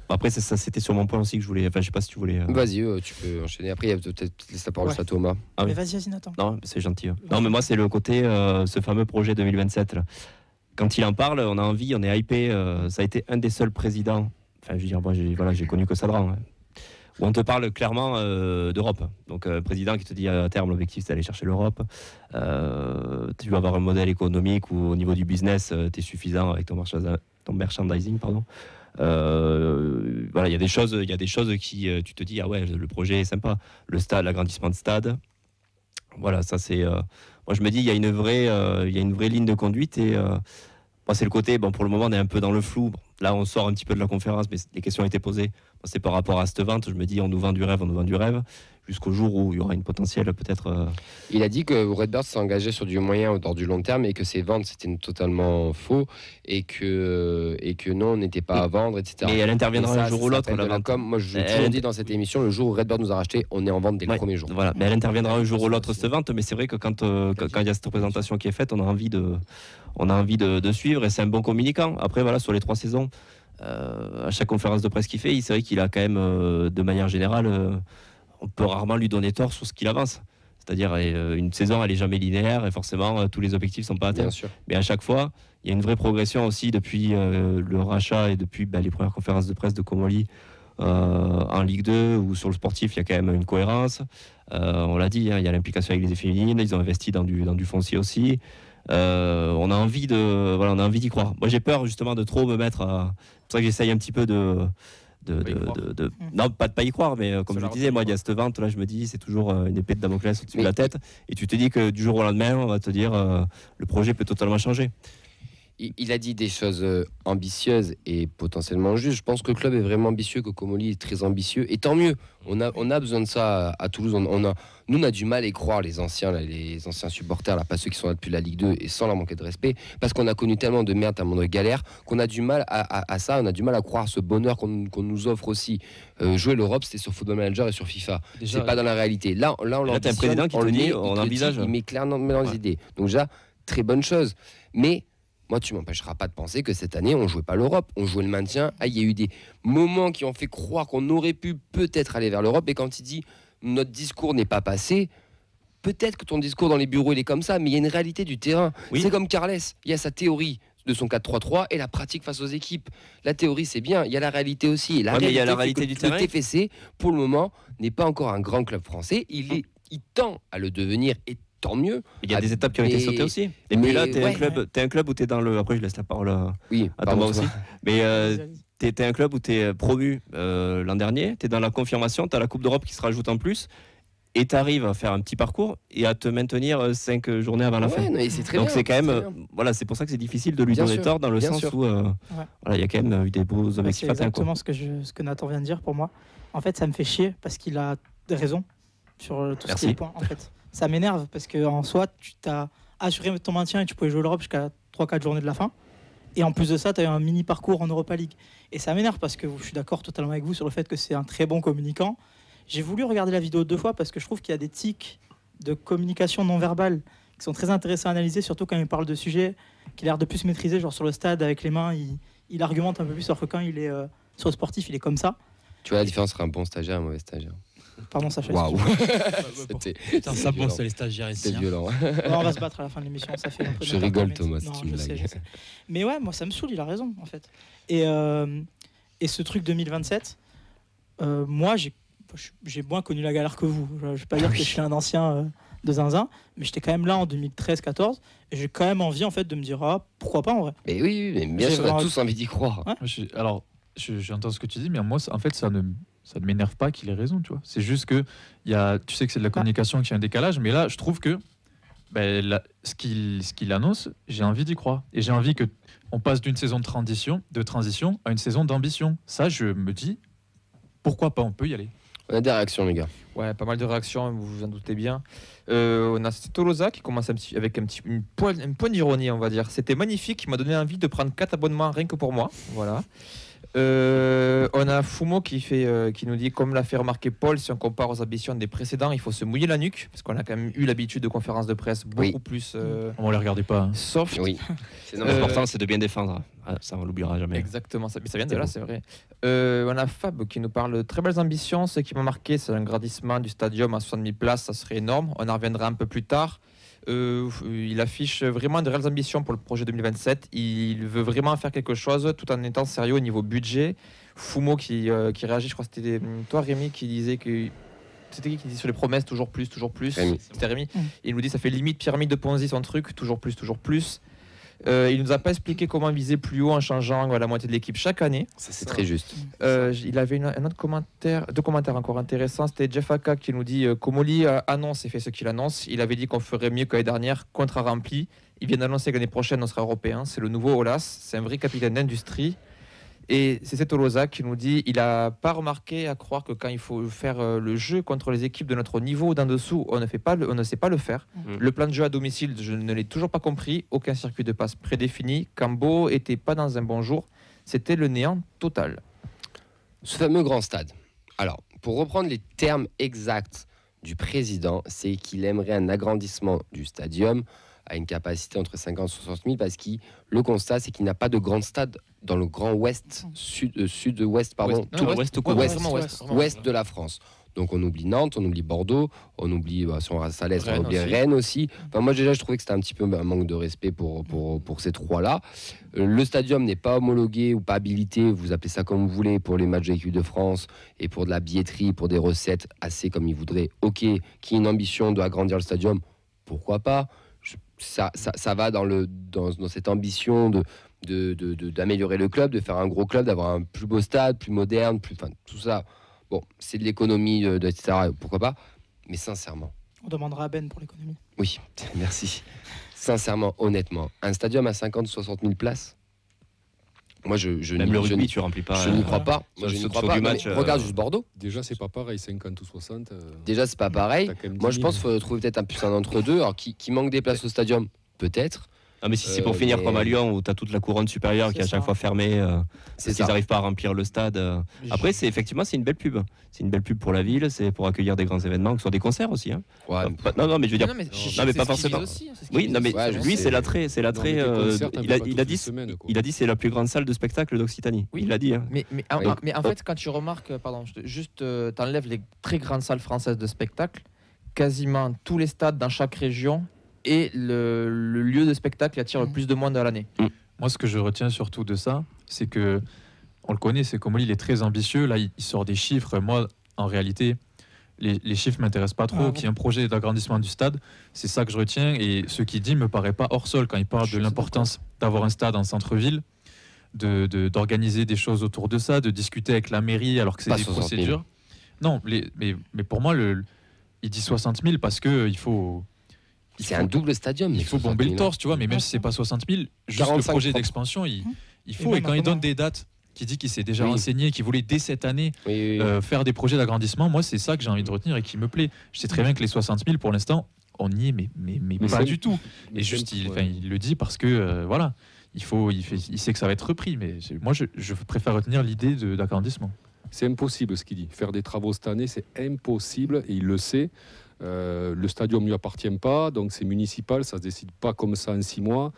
Après, ça, c'était sur mon point aussi que je voulais. Enfin, je sais pas si tu voulais. Vas-y, tu peux enchaîner. Après, il y a peut-être laisse la parole à Thomas. Ah, mais vas-y, Nathan. Non, c'est gentil. Non, mais moi, c'est le côté, ce fameux projet 2027. Là. Quand il en parle, on a envie, on est hypé. Ça a été un des seuls présidents. Enfin, je veux dire, moi, j'ai connu que Sadran. Hein, où on te parle clairement d'Europe. Donc, président qui te dit à terme, l'objectif, c'est d'aller chercher l'Europe. Tu vas avoir un modèle économique où, au niveau du business, tu es suffisant avec ton merchandising, pardon. Voilà, il y a des choses qui tu te dis ah ouais, le projet est sympa, le stade, l'agrandissement de stade, voilà, ça c'est moi je me dis il y a une vraie ligne de conduite, et moi c'est le côté pour le moment on est un peu dans le flou. Là on sort un petit peu de la conférence, mais les questions ont été posées. Moi, c'est par rapport à cette vente, je me dis on nous vend du rêve jusqu'au jour où il y aura une potentielle peut-être. Il a dit que Redbird s'est engagé sur du moyen ou du long terme, et que ses ventes c'était totalement faux, et que non, on n'était pas à vendre, etc. Et elle interviendra un jour ou l'autre. Moi, je l'ai toujours dit dans cette émission, le jour où Redbird nous a racheté, on est en vente dès le premier jour. Voilà, mais elle interviendra un jour ou l'autre cette vente, mais c'est vrai que quand il y a cette représentation qui est faite, on a envie de suivre, et c'est un bon communicant. Après, voilà, sur les 3 saisons, à chaque conférence de presse qu'il fait, c'est vrai qu'il a quand même, de manière générale, on peut rarement lui donner tort sur ce qu'il avance. C'est-à-dire, une saison, elle n'est jamais linéaire, et forcément, tous les objectifs ne sont pas atteints. Mais à chaque fois, il y a une vraie progression aussi depuis le rachat et depuis les premières conférences de presse de Comolli en Ligue 2, ou sur le sportif, il y a quand même une cohérence. On l'a dit, hein, il y a l'implication avec les féminines, ils ont investi dans du foncier aussi. On a envie d'y croire. Moi, j'ai peur justement de trop me mettre à... C'est pour ça que j'essaye un petit peu non, pas de pas y croire, mais comme je le disais, moi, il y a cette vente là, je me dis, c'est toujours une épée de Damoclès au-dessus de la tête, et tu te dis que du jour au lendemain, on va te dire le projet peut totalement changer. Il a dit des choses ambitieuses et potentiellement justes. Je pense que le club est vraiment ambitieux, que Comolli est très ambitieux, et tant mieux. On a besoin de ça à Toulouse. Nous, on a du mal à y croire, les anciens supporters, là, pas ceux qui sont là depuis la Ligue 2, et sans leur manquer de respect, parce qu'on a connu tellement de merde, tellement de galères, qu'on a du mal à ça. On a du mal à croire ce bonheur qu'on nous offre aussi. Jouer l'Europe, c'était sur Football Manager et sur FIFA. C'est pas dans la réalité. Là, on t'as un président qui te dit, on envisage. Il met clairement dans les idées. Donc déjà, très bonne chose. Mais moi, tu m'empêcheras pas de penser que cette année, on jouait pas l'Europe, on jouait le maintien. Il y a eu des moments qui ont fait croire qu'on aurait pu peut-être aller vers l'Europe. Et quand il dit notre discours n'est pas passé, peut-être que ton discours dans les bureaux il est comme ça, mais il y a une réalité du terrain. Oui. C'est comme Carles, il y a sa théorie de son 4-3-3 et la pratique face aux équipes. La théorie, c'est bien, il y a la réalité aussi. Et il y a la réalité du terrain. Le TFC, pour le moment, n'est pas encore un grand club français. Il tend à le devenir, et tant mieux. Il y a des étapes qui ont été sautées aussi. Et puis là, t'es un club où t'es dans le... Après, je laisse la parole à Thomas aussi. Mais t'es un club où t'es promu l'an dernier, t'es dans la confirmation, t'as la Coupe d'Europe qui se rajoute en plus, et t'arrives à faire un petit parcours et à te maintenir 5 journées avant la fin. Donc c'est quand même... Voilà, c'est pour ça que c'est difficile de lui donner tort, dans le sens où il y a quand même eu des beaux objectifs atteints. C'est exactement ce que Nathan vient de dire pour moi. En fait, ça me fait chier, parce qu'il a raison sur tout ce qui est point, en fait. Ça m'énerve, parce qu'en soi, tu t'as assuré ton maintien et tu pouvais jouer l'Europe jusqu'à 3-4 journées de la fin. Et en plus de ça, tu as eu un mini parcours en Europa League. Et ça m'énerve, parce que je suis d'accord totalement avec vous sur le fait que c'est un très bon communicant. J'ai voulu regarder la vidéo 2 fois, parce que je trouve qu'il y a des tics de communication non verbale qui sont très intéressants à analyser, surtout quand il parle de sujets qu'il a l'air de plus maîtriser, genre sur le stade avec les mains, il argumente un peu plus, alors que quand il est sur le sportif, il est comme ça. Tu vois la différence entre un bon stagiaire et un mauvais stagiaire. Pardon, Sacha. Waouh. Putain, ça bosse sur les stagiaires ici. C'est violent. On va se battre à la fin de l'émission. Ça fait un peu. Je rigole, Thomas, c'est une blague. Je sais. Mais ouais, moi, ça me saoule. Il a raison, en fait. Et ce truc 2027, moi, j'ai moins connu la galère que vous. Je ne vais pas dire que je suis un ancien de zinzin, mais j'étais quand même là en 2013-14 et j'ai quand même envie en fait de me dire pourquoi pas en vrai. Mais oui, mais bien sûr, on a tous envie d'y croire. Ouais. Alors, j'entends ce que tu dis, mais moi, en fait, ça ne m'énerve pas qu'il ait raison, tu vois. C'est juste que tu sais que c'est de la communication, qu'il y a un décalage, mais là, je trouve que ce qu'il annonce, j'ai envie d'y croire. Et j'ai envie qu'on passe d'une saison de transition à une saison d'ambition. Ça, je me dis, pourquoi pas, on peut y aller. On a des réactions, les gars. Ouais, pas mal de réactions, vous vous en doutez bien. On a Tolosa qui commence avec un point d'ironie, on va dire. C'était magnifique, il m'a donné envie de prendre 4 abonnements rien que pour moi. Voilà. On a Fumo qui nous dit, comme l'a fait remarquer Paul, si on compare aux ambitions des précédents, il faut se mouiller la nuque, parce qu'on a quand même eu l'habitude de conférences de presse beaucoup plus on les regardait pas. Soft. Oui. L'important, c'est de bien défendre. Ça, on l'oubliera jamais. Exactement, ça vient de là, c'est vrai. On a Fab qui nous parle de très belles ambitions. Ce qui m'a marqué, c'est un grandissement du stadium à 60 000 places, ça serait énorme. On en reviendra un peu plus tard. Il affiche vraiment de réelles ambitions pour le projet 2027. Il veut vraiment faire quelque chose tout en étant sérieux au niveau budget. Fumo qui réagit, je crois que c'était toi Rémi qui disait que c'était qui dit sur les promesses toujours plus. Rémi. C'était Rémi. Il nous dit ça fait limite pyramide de Ponzi son truc, toujours plus. Il nous a pas expliqué comment viser plus haut en changeant la moitié de l'équipe chaque année. Ça, c'est très juste. Il avait un autre commentaire, 2 commentaires encore intéressants. C'était Jeff Aka qui nous dit Comoli annonce et fait ce qu'il annonce. Il avait dit qu'on ferait mieux que l'année dernière, contrat rempli. Il vient d'annoncer que l'année prochaine on sera européen. C'est le nouveau Olas. C'est un vrai capitaine d'industrie. Et c'est Tolosa qui nous dit il n'a pas remarqué à croire que quand il faut faire le jeu contre les équipes de notre niveau d'en dessous, on ne sait pas le faire. Le plan de jeu à domicile, je ne l'ai toujours pas compris. Aucun circuit de passe prédéfini. Cambo était pas dans un bon jour. C'était le néant total. Ce fameux grand stade. Alors, pour reprendre les termes exacts du président, c'est qu'il aimerait un agrandissement du stadium à une capacité entre 50 et 60 000 parce que le constat, c'est qu'il n'a pas de grand stade dans le grand ouest, sud-ouest, pardon, ouest de la France. Donc on oublie Nantes, on oublie Bordeaux, on oublie, si on reste à l'est, on oublie Rennes aussi. Enfin, moi déjà, je trouvais que c'était un petit peu un manque de respect pour ces trois-là. Le stadium n'est pas homologué ou pas habilité, vous appelez ça comme vous voulez, pour les matchs de l'équipe de France et pour de la billetterie, pour des recettes assez comme ils voudraient. Ok, qui a une ambition d'agrandir le stadium, pourquoi pas. Ça va dans cette ambition d'améliorer le club, de faire un gros club, d'avoir un plus beau stade, plus moderne, tout ça. Bon, c'est de l'économie, etc. Pourquoi pas. Mais sincèrement. On demandera à Ben pour l'économie. Oui, merci. Sincèrement, honnêtement, un stadium à 50-60 000 places, moi même le rugby, tu remplis pas. Je n'y crois pas. Moi, je n'y crois pas. Match, regarde juste Bordeaux. Déjà, c'est pas pareil, 50 ou 60. Déjà, c'est pas pareil. Moi, je pense qu'il faut trouver peut-être un entre-deux. Alors, qui manque des places au stadium, peut-être. Ah, mais si c'est pour finir comme à Lyon où tu as toute la couronne supérieure qui est à chaque fois fermée, parce qu'ils n'arrivent pas à remplir le stade. Après, c'est une belle pub. C'est une belle pub pour la ville, c'est pour accueillir des grands événements, que ce soit des concerts aussi. Hein. Ouais. Non, mais je veux dire. Non, mais pas forcément. Oui, non, mais lui, c'est l'attrait. Il a dit c'est la plus grande salle de spectacle d'Occitanie. Oui, il l'a dit. Hein. Mais en fait, quand tu remarques, t'enlèves les très grandes salles françaises de spectacle, quasiment tous les stades dans chaque région. Et le lieu de spectacle attire le plus de monde à l'année. Moi, ce que je retiens surtout de ça, c'est que, on le connaît, c'est comme il est très ambitieux. Là, il sort des chiffres. Moi, en réalité, les chiffres ne m'intéressent pas trop. Qu'il y ait un projet d'agrandissement du stade, c'est ça que je retiens. Et ce qu'il dit ne me paraît pas hors sol quand il parle de l'importance d'avoir un stade en centre-ville, d'organiser des choses autour de ça, de discuter avec la mairie alors que c'est des procédures. Non, mais pour moi, il dit 60 000 parce qu'il faut... C'est un double stadium. Il faut bomber le torse, tu vois, mais même si c'est pas 60 000, juste le projet d'expansion, il faut. Et quand il donne des dates, qui dit qu'il s'est déjà renseigné, qu'il voulait dès cette année faire des projets d'agrandissement, moi c'est ça que j'ai envie de retenir et qui me plaît. Je sais très bien que les 60 000 pour l'instant, on y est, mais pas du tout. Et juste, il le dit parce que voilà, il sait que ça va être repris. Mais moi, je préfère retenir l'idée d'agrandissement. C'est impossible ce qu'il dit. Faire des travaux cette année, c'est impossible et il le sait. Le stadium ne lui appartient pas, donc c'est municipal, ça ne se décide pas comme ça en 6 mois.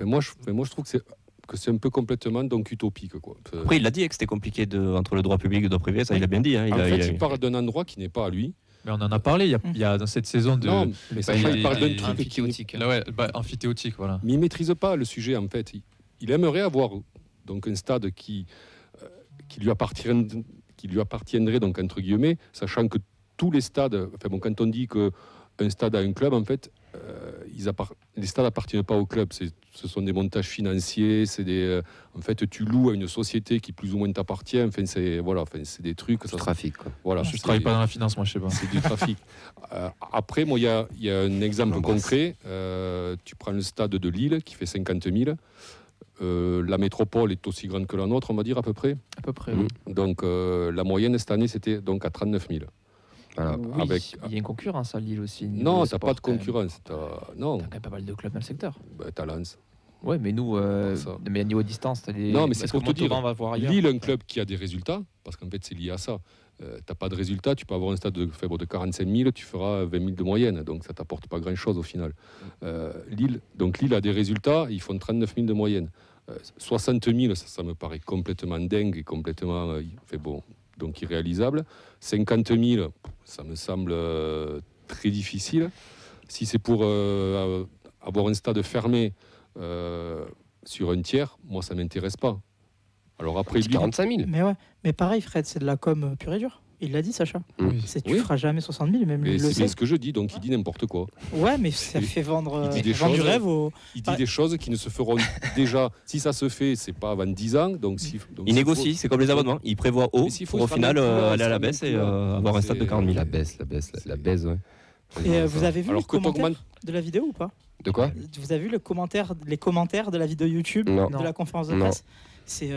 Moi, je trouve que c'est un peu complètement donc utopique. Quoi. Après, il a dit que c'était compliqué entre le droit public et le droit privé, ça il a bien dit. Hein. Il parle d'un endroit qui n'est pas à lui. Mais on en a parlé, il y a dans cette saison de... Non, mais il parle d'un truc amphithéotique. Amphithéotique, voilà. Mais il ne maîtrise pas le sujet, en fait. Il aimerait avoir donc, un stade qui qui lui appartiendrait donc entre guillemets, sachant que tous les stades, enfin bon, quand on dit qu'un stade a un club, en fait, les stades n'appartiennent pas au club. Ce sont des montages financiers, en fait, tu loues à une société qui plus ou moins t'appartient. Enfin, c'est des trucs. C'est trafic, quoi. Voilà, Je ne travaille pas dans la finance, moi, je sais pas. C'est du trafic. Après, moi, il y a un exemple concret. Tu prends le stade de Lille qui fait 50 000. La métropole est aussi grande que la nôtre, on va dire, à peu près. À peu près, oui. Donc, la moyenne cette année, c'était donc à 39 000. Voilà. Oui, il y a une concurrence à Lille aussi. Non, tu n'as pas de concurrence. Non. Tu as quand même pas mal de clubs dans le secteur. Tu as Lens. Oui, mais nous, mais à niveau distance, tu as des. Non, mais c'est pour te dire, Lille, Lille, un club qui a des résultats, parce qu'en fait, c'est lié à ça. Tu n'as pas de résultats, tu peux avoir un stade de 45 000, tu feras 20 000 de moyenne. Donc, ça ne t'apporte pas grand-chose au final. Lille a des résultats, ils font 39 000 de moyenne. 60 000, ça me paraît complètement dingue et complètement donc irréalisable. 50 000, ça me semble très difficile. Si c'est pour avoir un stade fermé sur un tiers, moi, ça ne m'intéresse pas. Alors après, 45 000. Mais pareil, Fred, c'est de la com pure et dure. Il l'a dit, Sacha. Tu feras jamais 60 000, même lui le sait. C'est ce que je dis, donc il dit n'importe quoi. Ouais, mais ça fait vendre du rêve. Il dit des choses qui ne se feront déjà. Si ça se fait, c'est pas avant 10 ans. Donc il négocie, c'est comme les abonnements. Il prévoit haut pour au final aller à la baisse et avoir un stade de 40 000. La baisse, ouais. Et vous avez vu les commentaires de la vidéo ou pas? De quoi? Vous avez vu les commentaires de la vidéo YouTube de la conférence de presse? C'est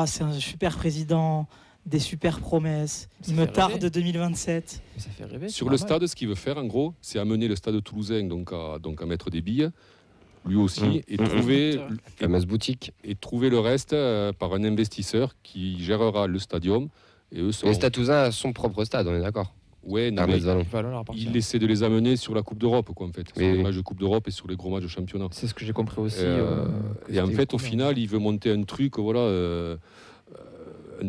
c'est un super président, des super promesses. Il me tarde 2027. Ça fait rêver. Sur le stade, ce qu'il veut faire, en gros, c'est amener le stade toulousain donc à mettre des billes, lui aussi, et trouver fameuse boutique et trouver le reste par un investisseur qui gérera le stadium. Et eux le Stade Toulousain a son propre stade, on est d'accord? Ouais, non, mais il essaie de les amener sur la Coupe d'Europe, quoi, en fait. Sur les matchs de Coupe d'Europe et sur les gros matchs de championnat. C'est ce que j'ai compris aussi. Et en fait, au final, il veut monter un truc, un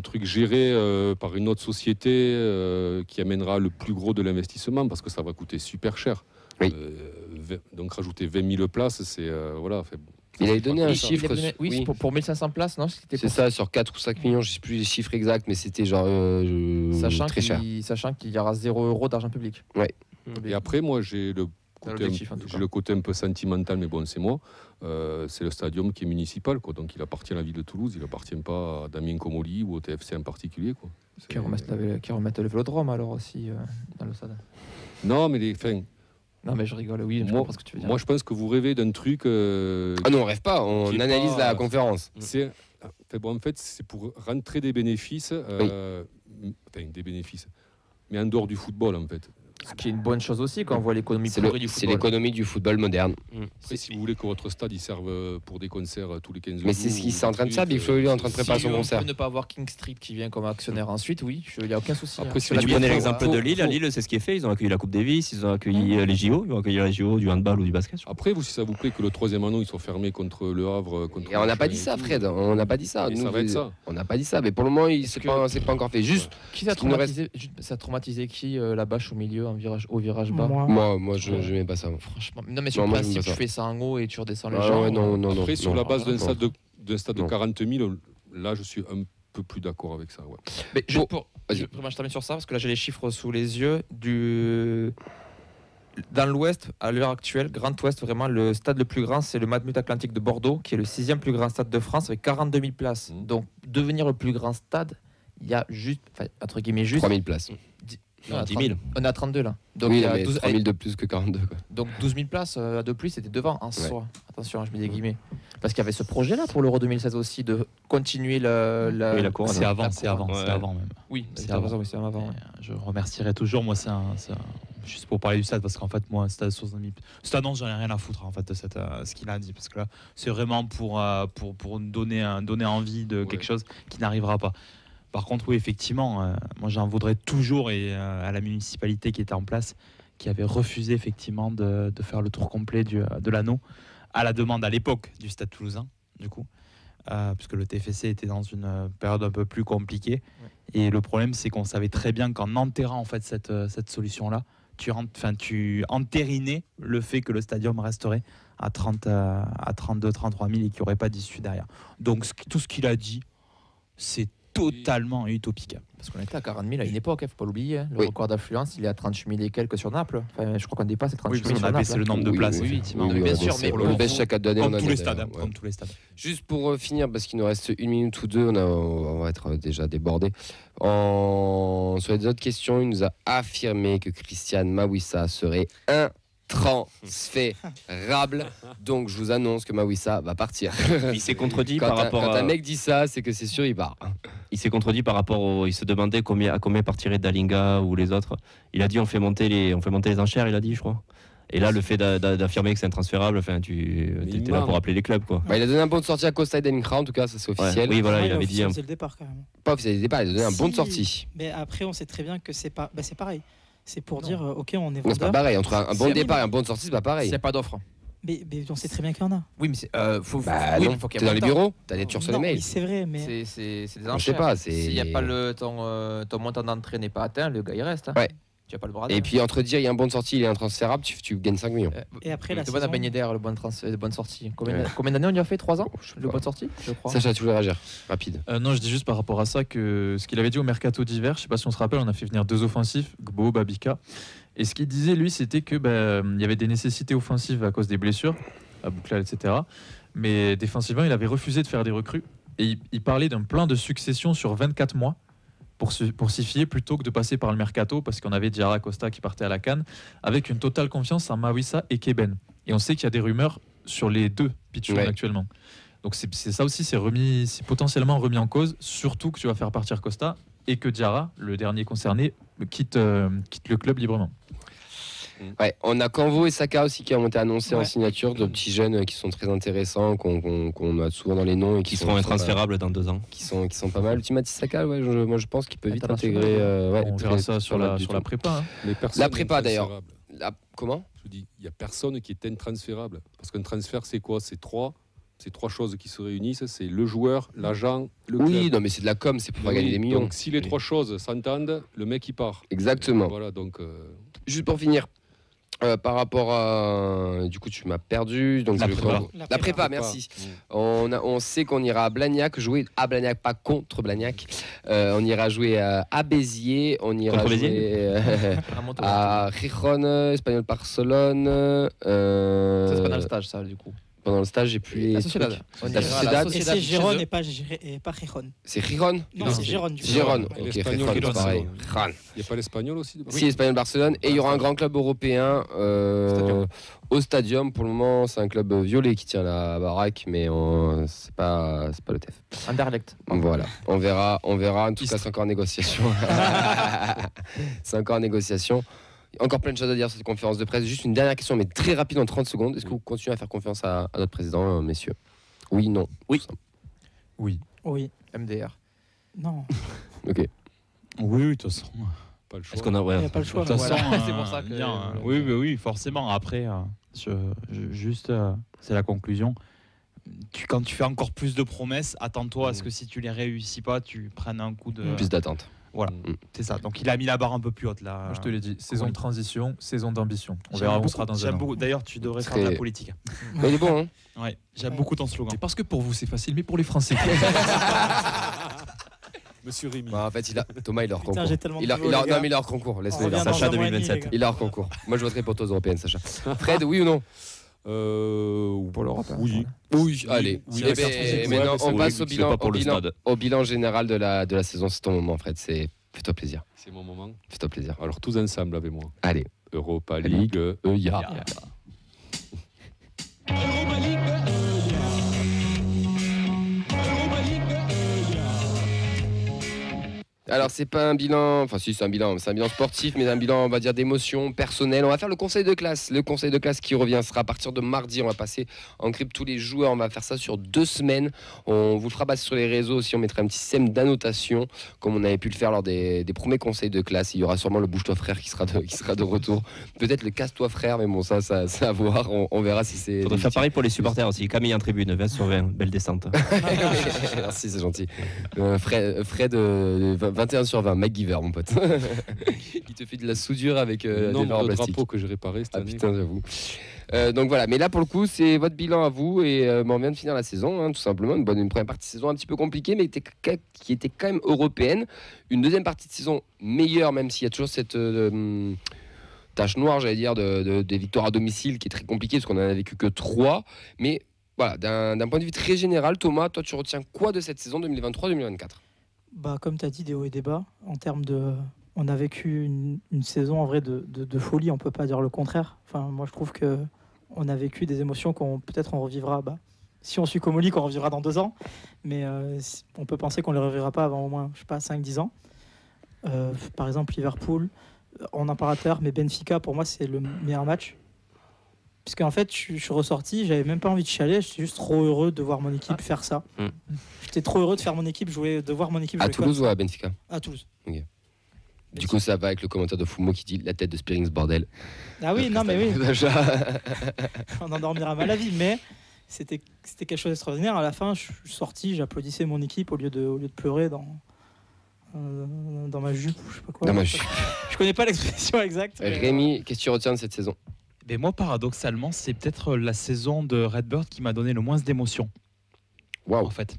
truc géré par une autre société qui amènera le plus gros de l'investissement parce que ça va coûter super cher. Oui. Donc rajouter 20 000 places, c'est il avait donné un chiffre. Oui, pour 1500 places, non? C'est ça, sur 4 ou 5 millions, je ne sais plus les chiffres exacts, mais c'était genre très cher. Sachant qu'il y aura 0 € d'argent public. Ouais. Et après, moi, j'ai le côté un peu sentimental, mais bon, c'est moi. C'est le stadium qui est municipal, quoi. Donc il appartient à la ville de Toulouse, il n'appartient pas à Damien Comolli ou au TFC en particulier, quoi. Qui remettent le vélodrome alors aussi dans le stade. Non, mais les fins. Non, mais je rigole, oui. Je comprends ce que tu veux dire. Moi, je pense que vous rêvez d'un truc. Ah non, on rêve pas, on analyse la conférence. En fait, c'est pour rentrer des bénéfices. Des bénéfices. Mais en dehors du football, en fait. Ce qui est une bonne chose aussi quand on voit l'économie pourrie du football. C'est l'économie du football moderne. Après, si vous voulez que votre stade il serve pour des concerts tous les 15 jours. Mais c'est ce qui est en train de faire. Big Flo est en train de préparer son concert. Si ne pas avoir King Street qui vient comme actionnaire ensuite, oui, il n'y a aucun souci. Après, si tu prenais l'exemple de Lille, à Lille, c'est ce qui est fait. Ils ont accueilli la Coupe Davis, ils ont accueilli les JO, ils vont accueillir les JO du handball ou du basket. Après, si ça vous plaît que le 3e anneau ils sont fermés contre le Havre. Et on n'a pas dit ça, Fred. On n'a pas dit ça. Ça va être ça. On n'a pas dit ça. Mais pour le moment, c'est pas encore fait. Juste. Qui ça a traumatisé qui la bâche au milieu, au virage bas? Moi, je n'aimais pas ça. Franchement, non, mais sur le principe, tu fais ça en haut et tu redescends les gens. Après, sur la base d'un stade de 40 000, là, je suis un peu plus d'accord avec ça. Ouais. Mais je termine sur ça parce que là, j'ai les chiffres sous les yeux. Dans l'Ouest, à l'heure actuelle, Grand Ouest, vraiment, le stade le plus grand, c'est le Matmut Atlantique de Bordeaux, qui est le 6e plus grand stade de France avec 42 000 places. Donc, devenir le plus grand stade, il y a juste, entre guillemets, 3 000 places. 10 000. On est à 32 là. Donc il y a 3 000 de plus que 42. Quoi. Donc 12 000 places de plus, c'était devant en soi. Attention, je mets des guillemets. Parce qu'il y avait ce projet là pour l'Euro 2016 aussi de continuer la couronne. C'est avant même. Oui, c'est avant. Je remercierai toujours. Moi, juste pour parler du stade, parce qu'en fait, moi, un stade 60 000. Cette annonce, j'en ai rien à foutre en fait de ce qu'il a dit, parce que là, c'est vraiment pour donner envie de quelque chose qui n'arrivera pas. Par contre, oui, effectivement, moi j'en voudrais toujours à la municipalité qui était en place, qui avait refusé effectivement de faire le tour complet de l'anneau, à la demande à l'époque du Stade Toulousain, du coup, puisque le TFC était dans une période un peu plus compliquée. Ouais. Et le problème, c'est qu'on savait très bien qu'en enterrant en fait cette solution-là, tu entérinais le fait que le stadium resterait à 32, 33 000 et qu'il n'y aurait pas d'issue derrière. Donc tout ce qu'il a dit, c'est totalement utopique. Parce qu'on était à 40 000 à une époque, il ne faut pas l'oublier. Le Oui. record d'affluence, il est à 38 000 et quelques sur Naples. Enfin, je crois qu'on dépasse les 38 000 on sur a Naples. baissé le nombre de Oui, places. oui, effectivement. oui, bien sûr, mais on le baisse chaque année. Comme on a tous des- les stades. ouais. Comme tous les stades. Juste pour finir, parce qu'il nous reste 1 minute ou deux, on va être déjà débordé. Sur les autres questions, il nous a affirmé que Christian Mawissa serait intransférable. Donc je vous annonce que Mawissa va partir. Il s'est contredit Quand par rapport quand à. un mec dit ça, c'est que c'est sûr, il part. Il s'est contredit par rapport au. Il se demandait à combien partirait Dalinga ou les autres. Il a dit on fait monter les enchères, il a dit, je crois. Et là, le fait d'affirmer que c'est intransférable, enfin, tu étais là pour appeler les clubs, quoi. Bah, il a donné un bon de sortie à Costa et Delinkra, en tout cas, ça c'est officiel. Oui, voilà, Ouais, il avait dit. officiel, c'est le départ quand même. Pas officiel du départ, il a donné un bon de Si, sortie. Mais après, on sait très bien que c'est pas. Bah, c'est pareil. C'est pour dire, ok, on est Non, c'est pas vendeur. pareil. Entre un bon Si, départ et un bon de sortie, c'est pas S'il pareil. n'y a pas d'offre. Mais on sait très bien qu'il y en a. Oui, mais c'est. Faut, Bah oui, non, mais faut qu'il y t'es ait dans les montant. bureaux, t'as des sur les Non, mails. oui, c'est vrai, mais. C'est des Je sais enchères. pas, c'est. S'il n'y a pas ton montant d'entrée n'est pas atteint, le gars il reste. Hein. Ouais. Tu n'as pas le bras. Et puis entre dire il y a un bon de sortie, il est intransférable, tu gagnes 5 millions. Et après, la c'est bon à saison- baigner d'air, le bon de bonne sortie. Ouais. Combien d'années on y a fait 3 ans Je sais Le pas. bonne sortie, je crois. Sacha, tu voulais réagir rapide. Non, je dis juste par rapport à ça que ce qu'il avait dit au mercato d'hiver, je sais pas si on se rappelle, on a fait venir 2 offensifs, Gbo, Babika. Et ce qu'il disait, lui, c'était que il y avait des nécessités offensives à cause des blessures, à Bouclal, etc. Mais défensivement, il avait refusé de faire des recrues. Et il parlait d'un plan de succession sur 24 mois pour s'y fier plutôt que de passer par le mercato, parce qu'on avait Diarra Costa qui partait à la CAN, avec une totale confiance en Mawissa et Keben. Et on sait qu'il y a des rumeurs sur les deux pitchouns Ouais. actuellement. Donc c'est ça aussi, c'est potentiellement remis en cause, surtout que tu vas faire partir Costa et que Diarra, le dernier concerné, quitte le club librement. Ouais, on a Canvo et Saka aussi qui ont été annoncés en Ouais. signature, de petits jeunes qui sont très intéressants, qu'on a souvent dans les noms et Qui seront intransférables dans 2 ans. qui sont pas mal. Tu m'as dit Saka, ouais, moi je pense qu'il peut vite International. intégrer. Ouais, On très- verra ça très sur mal la du tout. prépa. Hein. Mais personne La prépa, n'est d'ailleurs. intransférable. Comment Je dis, il n'y a personne qui est intransférable. Parce qu'un transfert, c'est quoi? C'est trois choses qui se réunissent. C'est le joueur, l'agent, le club. Oui, non, mais c'est de la com, c'est pour pas Oui, gagner des millions. Donc si les trois choses s'entendent, le mec il part. Exactement. Voilà, donc Juste pour finir, par rapport à. Du coup, tu m'as perdu. Donc La je- prépa. La prépa, merci. Mm. On sait qu'on ira à Blagnac, jouer à Blagnac, pas contre Blagnac. On ira jouer à Béziers, on ira Contre jouer À Montauban. à Gijón, Espagnol Barcelone. Ça c'est pendant le stage, ça, du coup. Pendant le stage, j'ai plus les La Sociedad. trucs. On La ira à Sociedad. Et Sociedad c'est chez Gérone eux. et pas Gijón. C'est Gijón Non, c'est Gérone. du coup. Gérone, Ouais. ok, L'Espagnol, Gijón, Gijón, pareil. c'est- Gijón. il n'y a pas l'espagnol aussi de Si, Espagnol Barcelone. Et il y aura un grand club européen au Stadium. Pour le moment, c'est un club violet qui tient la baraque, mais c'est pas le TEF. Anderlecht. Voilà, on verra. En tout Istres. cas, c'est encore en négociation. C'est encore en négociation. Encore plein de choses à dire sur cette conférence de presse. Juste une dernière question, mais très rapide en 30 secondes. Est-ce que vous continuez à faire confiance à notre président, messieurs? Oui, non. Oui. Oui. Oui. MDR. Non. Ok. Oui, de toute façon. Pas le choix. Est-ce qu'on a. Il Ouais. n'y a pas le choix. De toute façon, Voilà, c'est pour ça que- bien, oui, oui, forcément. Après, juste, c'est la conclusion. Quand tu fais encore plus de promesses, attends-toi à ce que si tu les réussis pas, tu prennes un coup de. Plus d'attente. Voilà, c'est ça. Donc il a mis la barre un peu plus haute là. Moi, je te l'ai dit, saison de transition, saison d'ambition. On J'aime verra où on beaucoup- sera dans un j'aime an. beaucoup. D'ailleurs, tu devrais faire Très- de la politique. Mais il est bon, hein? Ouais, j'aime beaucoup ton slogan. C'est parce que pour vous c'est facile, mais pour les Français. Monsieur Rémy. Bah, en fait, Thomas, il est hors Putain, concours. j'ai tellement Il a, de il a- mots, les non, gars. mais il est hors concours. Laisse-le On dire. revient dans Sacha un mois et demi, 2027. les gars. Il est hors concours. Moi, je voterai pour aux européennes, Sacha. Fred, oui ou non? Pour l'Europe. Oui. Oui, allez. oui, Eh avec ben, certains- maintenant, ouais, on mais passe c'est au c'est bilan, pas pour le stade. au bilan général de la saison. C'est ton moment, Fred. Fais-toi plaisir. C'est mon moment. Fais-toi plaisir. Alors tous ensemble avec moi. Allez. Europa Ligue. League. Ya. Alors c'est pas un bilan, enfin si c'est un bilan sportif, mais un bilan on va dire d'émotion personnelle. On va faire le conseil de classe. Le conseil de classe qui revient sera à partir de mardi. On va passer en crypte tous les joueurs. On va faire ça sur 2 semaines. On vous le fera passer sur les réseaux aussi. On mettra un petit système d'annotation comme on avait pu le faire lors des premiers conseils de classe. Il y aura sûrement le bouge-toi frère qui sera de retour. Peut-être le casse-toi frère, mais bon ça c'est à voir. On verra si c'est. Faudrait faire pareil pour les supporters aussi. Camille en tribune, 20 sur 20, belle descente. Merci, c'est gentil. Fred 21 sur 20, MacGyver, mon pote. Il te fait de la soudure avec des barres en Nombre de plastique. drapeaux que j'ai réparés cette Ah année. putain, j'avoue. Donc voilà, mais là pour le coup, c'est votre bilan à vous et on vient de finir la saison, hein, tout simplement. Une première partie de saison un petit peu compliquée, mais qui était quand même européenne. Une deuxième partie de saison meilleure, même s'il y a toujours cette tache noire, j'allais dire, des victoires à domicile qui est très compliquée parce qu'on n'en a vécu que 3. Mais voilà, d'un point de vue très général, Thomas, toi tu retiens quoi de cette saison 2023-2024 ? Comme tu as dit, des hauts et des bas. En termes de. On a vécu une saison en vrai de folie, on ne peut pas dire le contraire. Enfin, moi je trouve qu'on a vécu des émotions qu'on peut-être on revivra. Si on suit Comoli, qu'on revivra dans 2 ans. Mais on peut penser qu'on ne les revivra pas avant au moins, je sais pas, 5-10 ans. Par exemple, Liverpool, on en parle à l'heure, mais Benfica, pour moi, c'est le meilleur match. Puisqu'en fait, je suis ressorti, j'avais même pas envie de chialer, j'étais juste trop heureux de voir mon équipe faire ça. J'étais trop heureux de voir mon équipe jouer à Toulouse ou à Benfica ? À Toulouse. Okay. Du coup, ça va avec le commentaire de Fumo qui dit la tête de Spearings, bordel. Ah oui, non, mais oui. On en dormira mal la vie, mais c'était quelque chose d'extraordinaire. À la fin, je suis sorti, j'applaudissais mon équipe au lieu de pleurer dans ma jupe ou je sais pas quoi. Je connais pas l'expression exacte. Rémi, qu'est-ce que tu retiens de cette saison ? Mais moi, paradoxalement, c'est peut-être la saison de Redbird qui m'a donné le moins d'émotions. Waouh. En fait.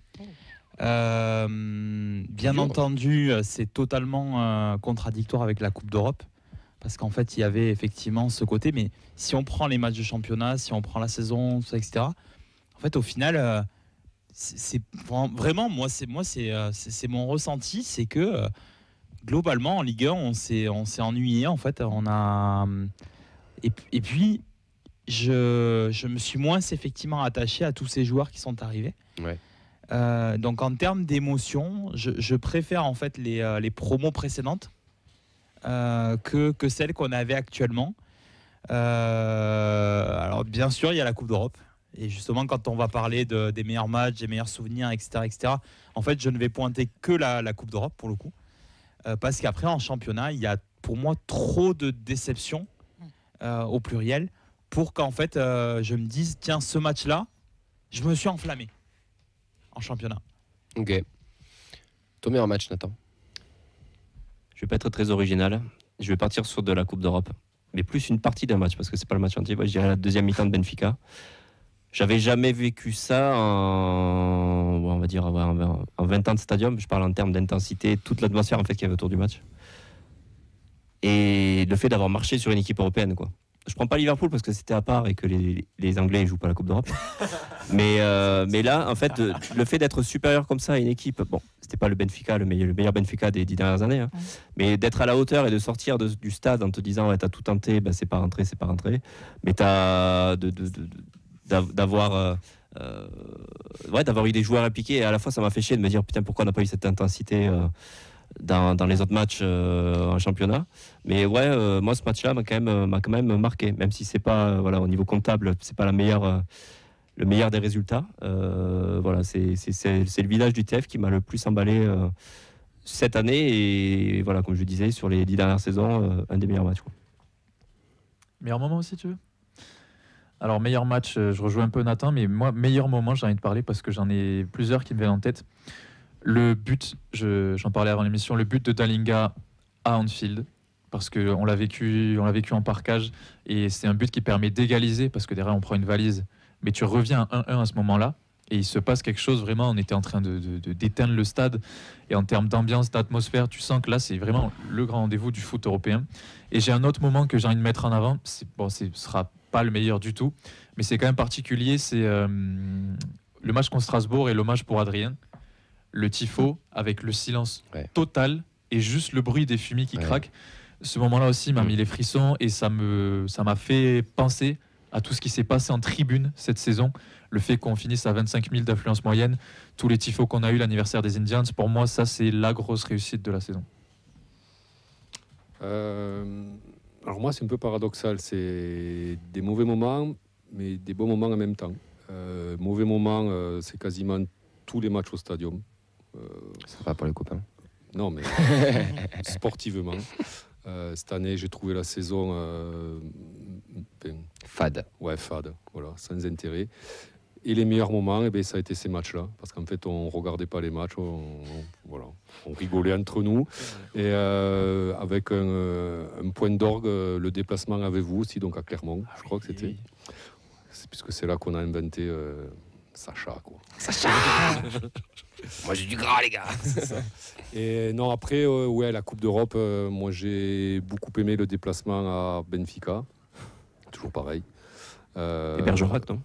Bien entendu, c'est totalement contradictoire avec la Coupe d'Europe. Parce qu'en fait, il y avait effectivement ce côté. Mais si on prend les matchs de championnat, si on prend la saison, etc., en fait, au final, c'est vraiment, moi, c'est mon ressenti. C'est que globalement, en Ligue 1, on s'est ennuyé. En fait, on a. Et puis, je me suis moins effectivement attaché à tous ces joueurs qui sont arrivés. Ouais. Donc en termes d'émotion, je préfère en fait les promos précédentes que celles qu'on avait actuellement. Alors bien sûr, il y a la Coupe d'Europe. Et justement, quand on va parler des meilleurs matchs, des meilleurs souvenirs, etc., en fait, je ne vais pointer que la Coupe d'Europe pour le coup. Parce qu'après, en championnat, il y a pour moi trop de déceptions au pluriel pour qu'en fait, je me dise, tiens, ce match-là, je me suis enflammé. En championnat. Ok. Ton meilleur match, Nathan ? Je vais pas être très original. Je vais partir sur de la Coupe d'Europe. Mais plus une partie d'un match, parce que c'est pas le match entier. Moi, je dirais la deuxième mi-temps de Benfica. J'avais jamais vécu ça on va dire, en 20 ans de stadium. Je parle en termes d'intensité, toute l'atmosphère en fait, qu'il y avait autour du match. Et le fait d'avoir marché sur une équipe européenne, quoi. Je prends pas Liverpool parce que c'était à part et que les Anglais ne jouent pas la Coupe d'Europe. mais là, en fait, le fait d'être supérieur comme ça à une équipe, bon, c'était pas le Benfica, le meilleur Benfica des 10 dernières années, hein, mais d'être à la hauteur et de sortir du stade en te disant, ouais, t'as tout tenté, c'est pas rentré. Mais d'avoir eu des joueurs impliqués, et à la fois, ça m'a fait chier de me dire, putain, pourquoi on n'a pas eu cette intensité dans les autres matchs en championnat. Mais ouais, moi ce match-là m'a quand même marqué, même si c'est pas au niveau comptable, c'est pas le meilleur des résultats. C'est le village du TF qui m'a le plus emballé cette année, et voilà, comme je disais, sur les 10 dernières saisons, un des meilleurs matchs, quoi. Meilleur moment aussi, tu veux ? Alors meilleur match, je rejoins un peu Nathan, mais moi meilleur moment, j'ai envie de parler parce que j'en ai plusieurs qui me viennent en tête. Le but, j'en parlais avant l'émission, le but de Dalinga à Anfield, parce qu'on l'a vécu en parkage, et c'est un but qui permet d'égaliser, parce que derrière on prend une valise, mais tu reviens à 1-1 à ce moment-là, et il se passe quelque chose, vraiment, on était en train d'éteindre le stade, et en termes d'ambiance, d'atmosphère, tu sens que là c'est vraiment le grand rendez-vous du foot européen. Et j'ai un autre moment que j'ai envie de mettre en avant, ce sera pas le meilleur du tout, mais c'est quand même particulier, c'est le match contre Strasbourg et l'hommage pour Adrien. Le tifo avec le silence total et juste le bruit des fumées qui craquent. Ce moment-là aussi m'a mis les frissons, et ça m'a fait penser à tout ce qui s'est passé en tribune cette saison. Le fait qu'on finisse à 25 000 d'affluence moyenne, tous les tifos qu'on a eu, l'anniversaire des Indians, pour moi, ça c'est la grosse réussite de la saison. Alors moi, c'est un peu paradoxal. C'est des mauvais moments, mais des bons moments en même temps. Mauvais moments, c'est quasiment tous les matchs au stadium. Ça va pour les copains. Non, mais sportivement. Cette année, j'ai trouvé la saison fade. Ouais, fade, voilà, sans intérêt. Et les meilleurs moments, ça a été ces matchs-là. Parce qu'en fait, on ne regardait pas les matchs, on on rigolait entre nous. Et avec un point d'orgue, le déplacement avec vous aussi, donc à Clermont, je crois que c'était. Puisque c'est là qu'on a inventé Sacha, quoi. Sacha. Moi j'ai du gras, les gars. Et non, après, la Coupe d'Europe, moi j'ai beaucoup aimé le déplacement à Benfica. Toujours pareil. Et Bergerac, non?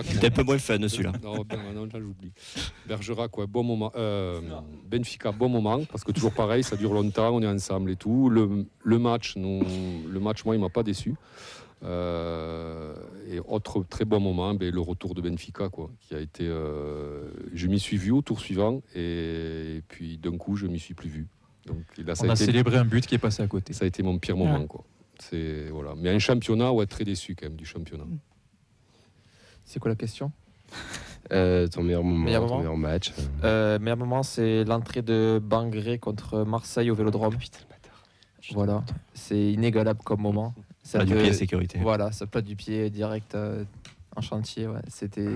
C'était un peu moins le fun, celui-là. Non, là j'oublie. Bergerac, bon moment. Benfica, bon moment, parce que toujours pareil, ça dure longtemps, on est ensemble et tout. Le match, moi, il m'a pas déçu. Et autre très bon moment, le retour de Benfica, quoi, qui a été. Je m'y suis vu au tour suivant, et puis d'un coup, je m'y suis plus vu. Donc, là, on a célébré un but qui est passé à côté. Ça a été mon pire moment, quoi. Voilà. Mais un championnat, très déçu quand même du championnat. C'est quoi la question? Ton meilleur moment, ton meilleur match. Meilleur moment, c'est l'entrée de Bangré contre Marseille au Vélodrome. Voilà, c'est inégalable comme moment. Plat du pied, sécurité. Voilà, ça plat du pied direct en chantier. Ouais. C'était.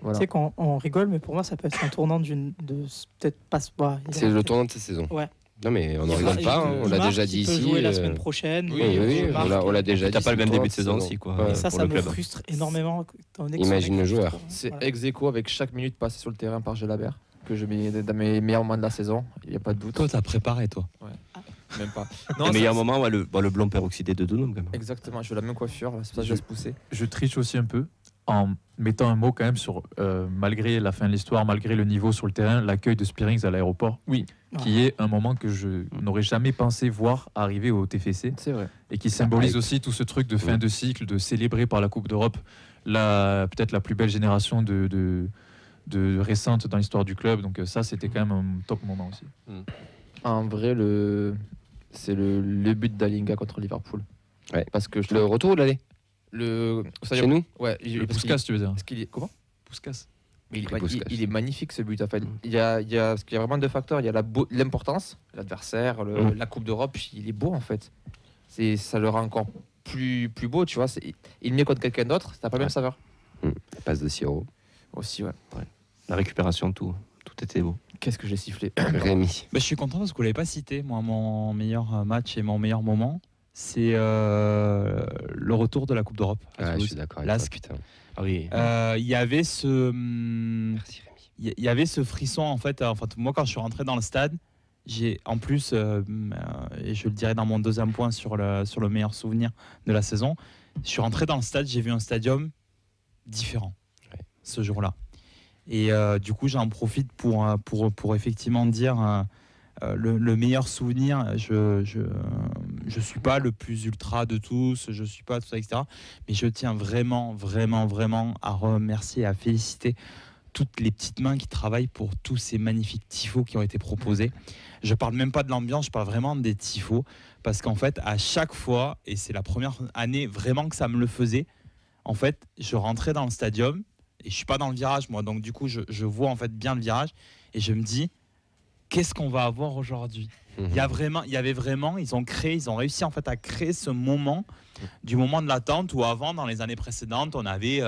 Voilà. Tu sais qu'on rigole, mais pour moi, ça peut être un tournant peut-être pas. C'est le tournant de cette saison. Ouais. Non, mais on n'en rigole pas, on l'a déjà dit ici. Jouer la semaine prochaine. Oui, on l'a déjà dit. T'as pas le même début de saison aussi, quoi. Et ça me frustre énormément. Imagine le joueur. C'est ex-aequo avec chaque minute passée sur le terrain par Gelabert, que je mets dans mes meilleurs moments de la saison, il n'y a pas de doute. Toi, t'as préparé, toi. Ouais. Même pas. Non, mais il y a un moment, le blond peroxydé de Dunum, quand même. Exactement, je veux la même coiffure, c'est pour ça que je laisse pousser. Je triche aussi un peu en mettant un mot quand même sur, malgré la fin de l'histoire, malgré le niveau sur le terrain, l'accueil de Spearings à l'aéroport, qui est un moment que je n'aurais jamais pensé voir arriver au TFC. C'est vrai. Et qui symbolise aussi tout ce truc de fin de cycle, de célébrer par la Coupe d'Europe peut-être la plus belle génération de récente dans l'histoire du club. Donc ça, c'était quand même un top moment aussi. En vrai, c'est le but d'Alinga contre Liverpool. Ouais. Parce que le retour ou l'aller chez nous. Ouais. Le Puskas, tu veux dire? Comment? Puskas. Mais il est magnifique ce but. En fait. Il y a vraiment deux facteurs. Il y a l'importance, l'adversaire, la Coupe d'Europe. Il est beau en fait. Ça le rend encore plus beau, tu vois. Il met contre quelqu'un d'autre, ça n'a pas la même saveur. Passe de Siro. Aussi, ouais. La récupération, tout était beau. Qu'est-ce que j'ai sifflé? Rémi. Je suis content parce que vous ne l'avez pas cité. Moi, mon meilleur match et mon meilleur moment, c'est le retour de la Coupe d'Europe. Je suis d'accord avec toi, putain. Ah oui. Il y avait ce. Merci Rémi. Il y avait ce frisson en fait. Moi, quand je suis rentré dans le stade, j'ai en plus, et je le dirai dans mon deuxième point sur le meilleur souvenir de la saison, je suis rentré dans le stade, j'ai vu un stadium différent ce jour-là. Et du coup, j'en profite pour effectivement dire le meilleur souvenir. Je suis pas le plus ultra de tous, je suis pas tout ça, etc. Mais je tiens vraiment, vraiment, vraiment à remercier, à féliciter toutes les petites mains qui travaillent pour tous ces magnifiques tifos qui ont été proposés. Je parle même pas de l'ambiance, je parle vraiment des tifos, parce qu'en fait, à chaque fois, et c'est la première année vraiment que ça me le faisait, en fait, je rentrais dans le stadium. Et je suis pas dans le virage, moi, donc du coup, je vois en fait bien le virage et je me dis, qu'est-ce qu'on va avoir aujourd'hui ? Ils ont réussi en fait à créer ce moment, du moment de l'attente où avant, dans les années précédentes, on avait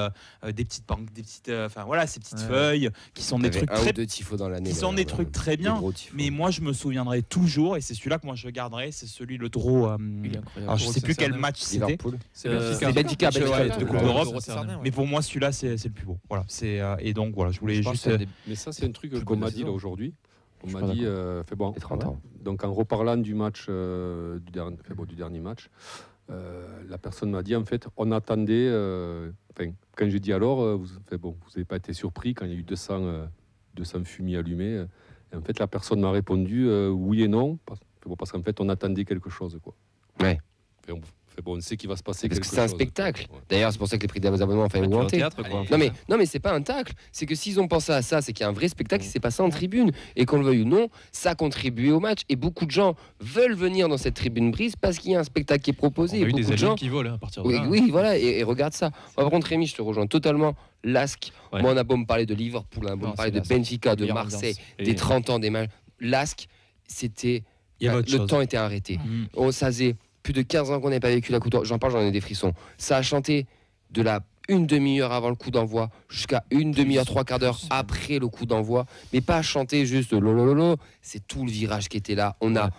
des petites banques, ces petites feuilles qui sont des trucs très, dans l'année, qui sont des trucs très bien. Mais moi, je me souviendrai toujours, et c'est celui-là que moi je garderai, c'est celui le draw. Alors je sais plus quel match c'était. C'est Benfica de Coupe d'Europe. Mais pour moi, celui-là, c'est le plus beau. Voilà. Et donc voilà, je voulais juste. Mais ça, c'est un truc qu'on m'a dit là aujourd'hui. On m'a dit, donc en reparlant du match, du dernier match, la personne m'a dit, en fait, on attendait, quand j'ai dit alors, vous n'avez pas été surpris quand il y a eu 200 fumis allumés. Et en fait, la personne m'a répondu oui et non, parce qu'en fait, on attendait quelque chose, quoi. Ouais. On sait qu'il va se passer parce quelque chose. Parce que c'est un spectacle. Ouais. D'ailleurs, c'est pour ça que les prix des abonnements ont fait augmenter. Non, mais c'est pas un tacle. C'est que s'ils ont pensé à ça, c'est qu'il y a un vrai spectacle qui s'est passé en tribune. Et qu'on le veuille ou non, ça a contribué au match. Et beaucoup de gens veulent venir dans cette tribune brise parce qu'il y a un spectacle qui est proposé. On a eu beaucoup des de gens qui volent à partir de là. Oui, voilà. Et regarde ça. Par contre, Rémi, je te rejoins totalement. Lask, moi, on a beau me parler de Liverpool, on a beau me parler de Benfica, de Marseille, des 30 ans des matchs. Lask, c'était. Le temps était arrêté. Ça faisait plus de 15 ans qu'on n'avait pas vécu la Coupe d'Europe. J'en parle, j'en ai des frissons. Ça a chanté de la une demi-heure avant le coup d'envoi, jusqu'à une demi-heure, 3/4 d'heure après le coup d'envoi, mais pas chanter juste lolololo. C'est tout le virage qui était là. On a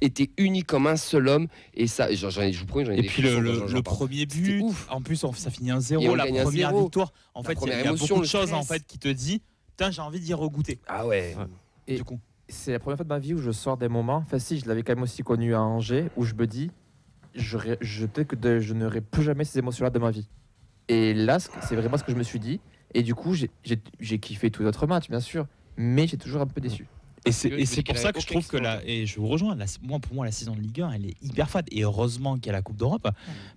été unis comme un seul homme, et ça, je vous promets, j'en ai Et des puis frissons quand le j'en parle. premier C'était but, ouf. en plus ça finit Et 1-0, on la gagne première 1-0. victoire. En La fait, il première y a émotion, beaucoup de le choses en stress. fait qui te dit, putain, j'ai envie d'y regoûter. Ah ouais. Et Du coup. c'est la première fois de ma vie où je sors des moments, enfin si, je l'avais quand même aussi connu à Angers, où je me dis, peut-être que je n'aurai plus jamais ces émotions-là de ma vie. Et là, c'est vraiment ce que je me suis dit. Et du coup, j'ai kiffé tous les autres matchs, bien sûr, mais j'ai toujours un peu déçu. Et Parce que je me c'est dis pour qu'elle ça avait que je aucun trouve que excellent. et je vous rejoins, pour moi la saison de Ligue 1 elle est hyper fade, et heureusement qu'il y a la Coupe d'Europe,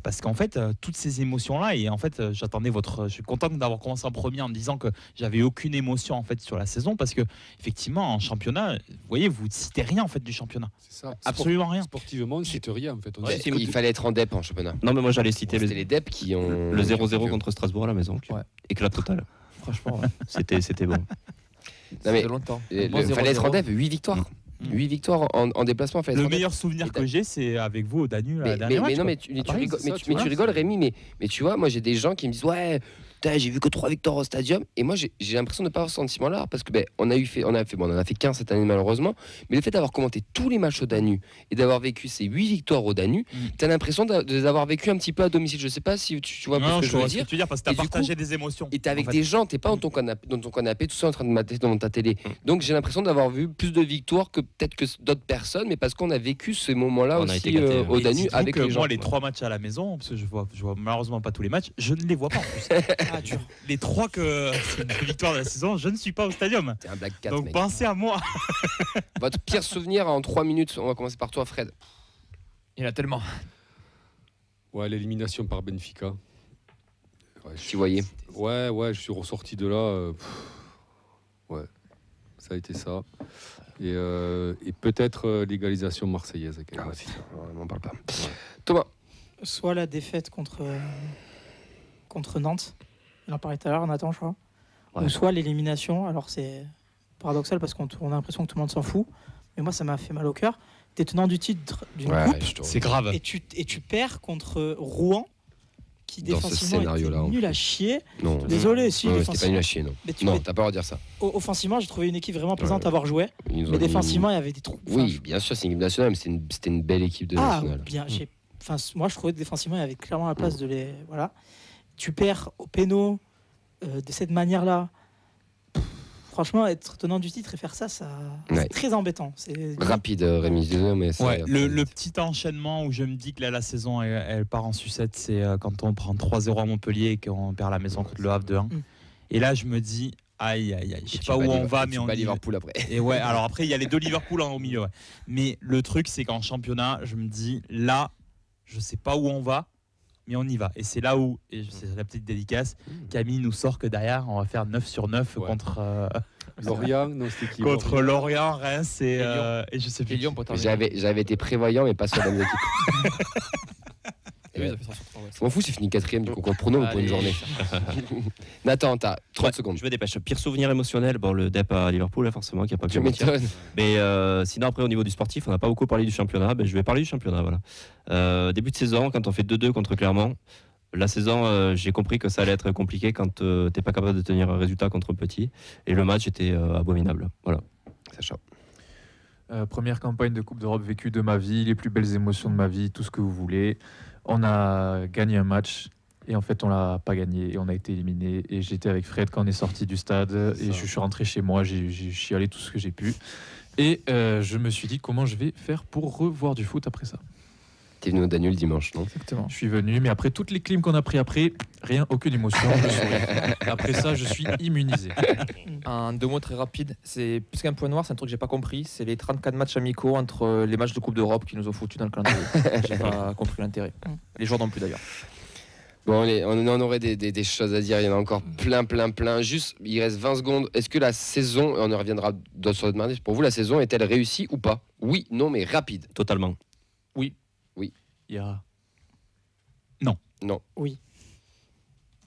parce qu'en fait toutes ces émotions là, et en fait je suis content d'avoir commencé en premier en me disant que j'avais aucune émotion en fait sur la saison, parce que effectivement en championnat, vous voyez, vous citez rien en fait du championnat, C'est ça. absolument rien. Sportivement, on ne cite rien en fait. On Ouais, cite- il fallait être en DEP en championnat. Non, mais moi j'allais citer C'était les DEP qui ont. le 0-0 contre Strasbourg à la maison. Ouais. Éclat total. Franchement, ouais. C'était bon. Ça mais fait longtemps. Il Bon, fallait être en 0-0. DEP, 8 victoires. 8 victoires en déplacement. Fallait être Le en DEP. meilleur souvenir que j'ai, c'est avec vous au Danube la Mais dernière match. non, quoi. mais tu Paris, rigoles, c'est ça, tu vois. tu rigoles, Rémi, mais tu vois, moi j'ai des gens qui me disent ouais, putain, j'ai vu que 3 victoires au stadium, et moi j'ai l'impression de ne pas avoir ce sentiment-là, parce que on a fait 15 cette année malheureusement, mais le fait d'avoir commenté tous les matchs au Danube et d'avoir vécu ces 8 victoires au Danube, t'as l'impression de les avoir vécu un petit peu à domicile. Je sais pas si tu vois un peu Non, ce que je je veux vois ce dire. que tu veux dire, parce que Et tu as du partagé coup, des émotions. Et t'es avec en fait. des gens, t'es pas dans ton canapé, tout ça en train de mater dans ta télé. Donc j'ai l'impression d'avoir vu plus de victoires que peut-être que d'autres personnes, mais parce qu'on a vécu ces moments-là On a aussi été gâtés, au Et Danube dites-vous avec que les gens. moi, les 3 matchs à la maison, parce que je vois malheureusement pas tous les matchs, je ne les vois pas en plus. Ah, dur. Les 3 que c'est une victoire de la saison, je ne suis pas au stadium. T'es un black cat, Donc mec. pensez à moi. Votre pire souvenir en 3 minutes, on va commencer par toi, Fred. Il y en a tellement. Ouais, l'élimination par Benfica. Ouais, Tu voyais. Ouais, je suis ressorti de là. Ouais, ça a été ça. Et peut-être l'égalisation marseillaise. quand même. Ah ouais, putain, on n'en parle pas. Thomas. Soit la défaite contre Nantes, on en parlait tout à l'heure, Nathan, je crois. Ouais. Ou soit l'élimination. Alors c'est paradoxal parce qu'on a l'impression que tout le monde s'en fout. Mais moi, ça m'a fait mal au cœur. T'es tenant du titre d'une coupe C'est grave. et tu perds contre Rouen, qui Dans ce défensivement scénario-là, en était nul à chier. Non. Désolé, si, Ouais, c'était pas nul défensivement. à chier, non. Mais tu Non, mets- t'as pas le droit de dire ça. Offensivement, j'ai trouvé une équipe vraiment plaisante Ouais. à avoir joué. Ils nous Mais ont- défensivement, il y avait des trous. Enfin, Oui, bien sûr, c'est une équipe nationale, mais c'était une belle équipe de Ah, nationale. bien. Moi, je trouvais que défensivement, il y avait clairement la place de les. Voilà. Tu perds au péno de cette manière-là. Franchement, être tenant du titre et faire ça, Ouais. c'est très embêtant. C'est Rapide, Rémi, désolé, mais c'est. Ouais, le petit enchaînement où je me dis que là, la saison elle part en sucette, c'est quand on prend 3-0 à Montpellier et qu'on perd la maison contre le Havre de 1. Et là, je me dis, aïe, je sais pas où on va, mais on va y Liverpool après. Et ouais, alors après, il y a les 2 Liverpool au milieu. Ouais. Mais le truc, c'est qu'en championnat, je me dis, là, je sais pas où on va, mais on y va. Et c'est là où, et c'est la petite dédicace, Camille nous sort que derrière, on va faire 9 sur 9 Ouais. contre, Lorient, non, c'était qui contre Lorient, Reims et je sais plus. Et Lyon pour terminer. J'avais été prévoyant, mais pas sur la même équipe. Et eux, ils ont fait 100 sur 3, ouais. Je m'en fous, c'est fini 4ème du concours prono pour une Allez. journée. Nathan, t'as 30 secondes. Je me dépêche. Pire souvenir émotionnel, bon, le DEP à Liverpool, forcément, qui a pas pu Tu mentir. m'étonnes. Mais sinon, après, au niveau du sportif, on n'a pas beaucoup parlé du championnat. Ben, je vais parler du championnat. Voilà. Début de saison, quand on fait 2-2 contre Clermont, la saison, j'ai compris que ça allait être compliqué quand t'es pas capable de tenir un résultat contre petit. Et le match était abominable. Voilà. Sacha. Première campagne de Coupe d'Europe vécue de ma vie, les plus belles émotions de ma vie, tout ce que vous voulez. On a gagné un match et en fait on l'a pas gagné et on a été éliminé. Et j'étais avec Fred quand on est sorti du stade et je suis rentré chez moi, j'ai chialé tout ce que j'ai pu. Et je me suis dit comment je vais faire pour revoir du foot après ça. T'es venu au Danube dimanche, non? Exactement. Je suis venu, mais après toutes les clims qu'on a pris après, rien, aucune émotion. Je souris. Après ça, je suis immunisé. En 2 mots très rapides, c'est plus qu'un point noir, c'est un truc que j'ai pas compris. C'est les 34 matchs amicaux entre les matchs de Coupe d'Europe qui nous ont foutus dans le calendrier. J'ai pas compris l'intérêt. Les joueurs non plus d'ailleurs. Bon, on en aurait des choses à dire. Il y en a encore plein. Juste, il reste 20 secondes. Est-ce que la saison, on y reviendra sur notre mardi, pour vous, la saison est-elle réussie ou pas? Oui, non, mais rapide. Totalement. Il y a... Non. Oui.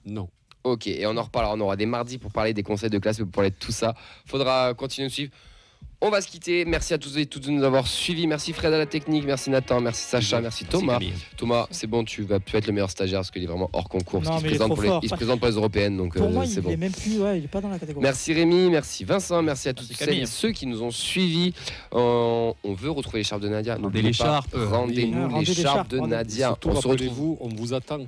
Non. Ok, et on en reparlera. On aura des mardis pour parler des conseils de classe, pour parler de tout ça. Faudra continuer de suivre. On va se quitter. Merci à tous et toutes de nous avoir suivis. Merci Fred à la technique. Merci Nathan. Merci Sacha. Merci Thomas. Thomas, c'est bon, tu vas être le meilleur stagiaire parce qu'il est vraiment hors concours. Parce qu'il se présente pour les européennes. Donc pour moi, c'est bon. Il est même plus, il est pas dans la catégorie. Merci Rémi. Merci Vincent. Merci à tous celles et ceux qui nous ont suivis. On veut retrouver l'écharpe de Nadia. N'oubliez pas, rendez-nous l'écharpe de Nadia. On se retrouve. On vous attend.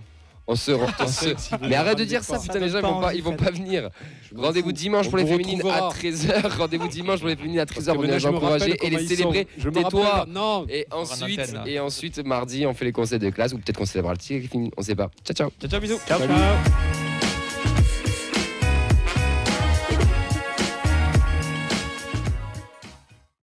Mais arrête de dire ça, putain, les gens ils vont pas venir. Rendez-vous dimanche pour les féminines à 13h. Rendez-vous dimanche pour les féminines à 13h pour les encourager et les célébrer. Tais-toi. Et ensuite, mardi, on fait les conseils de classe ou peut-être qu'on célébrera le tir. On sait pas. Ciao, ciao. Ciao, bisous. Ciao.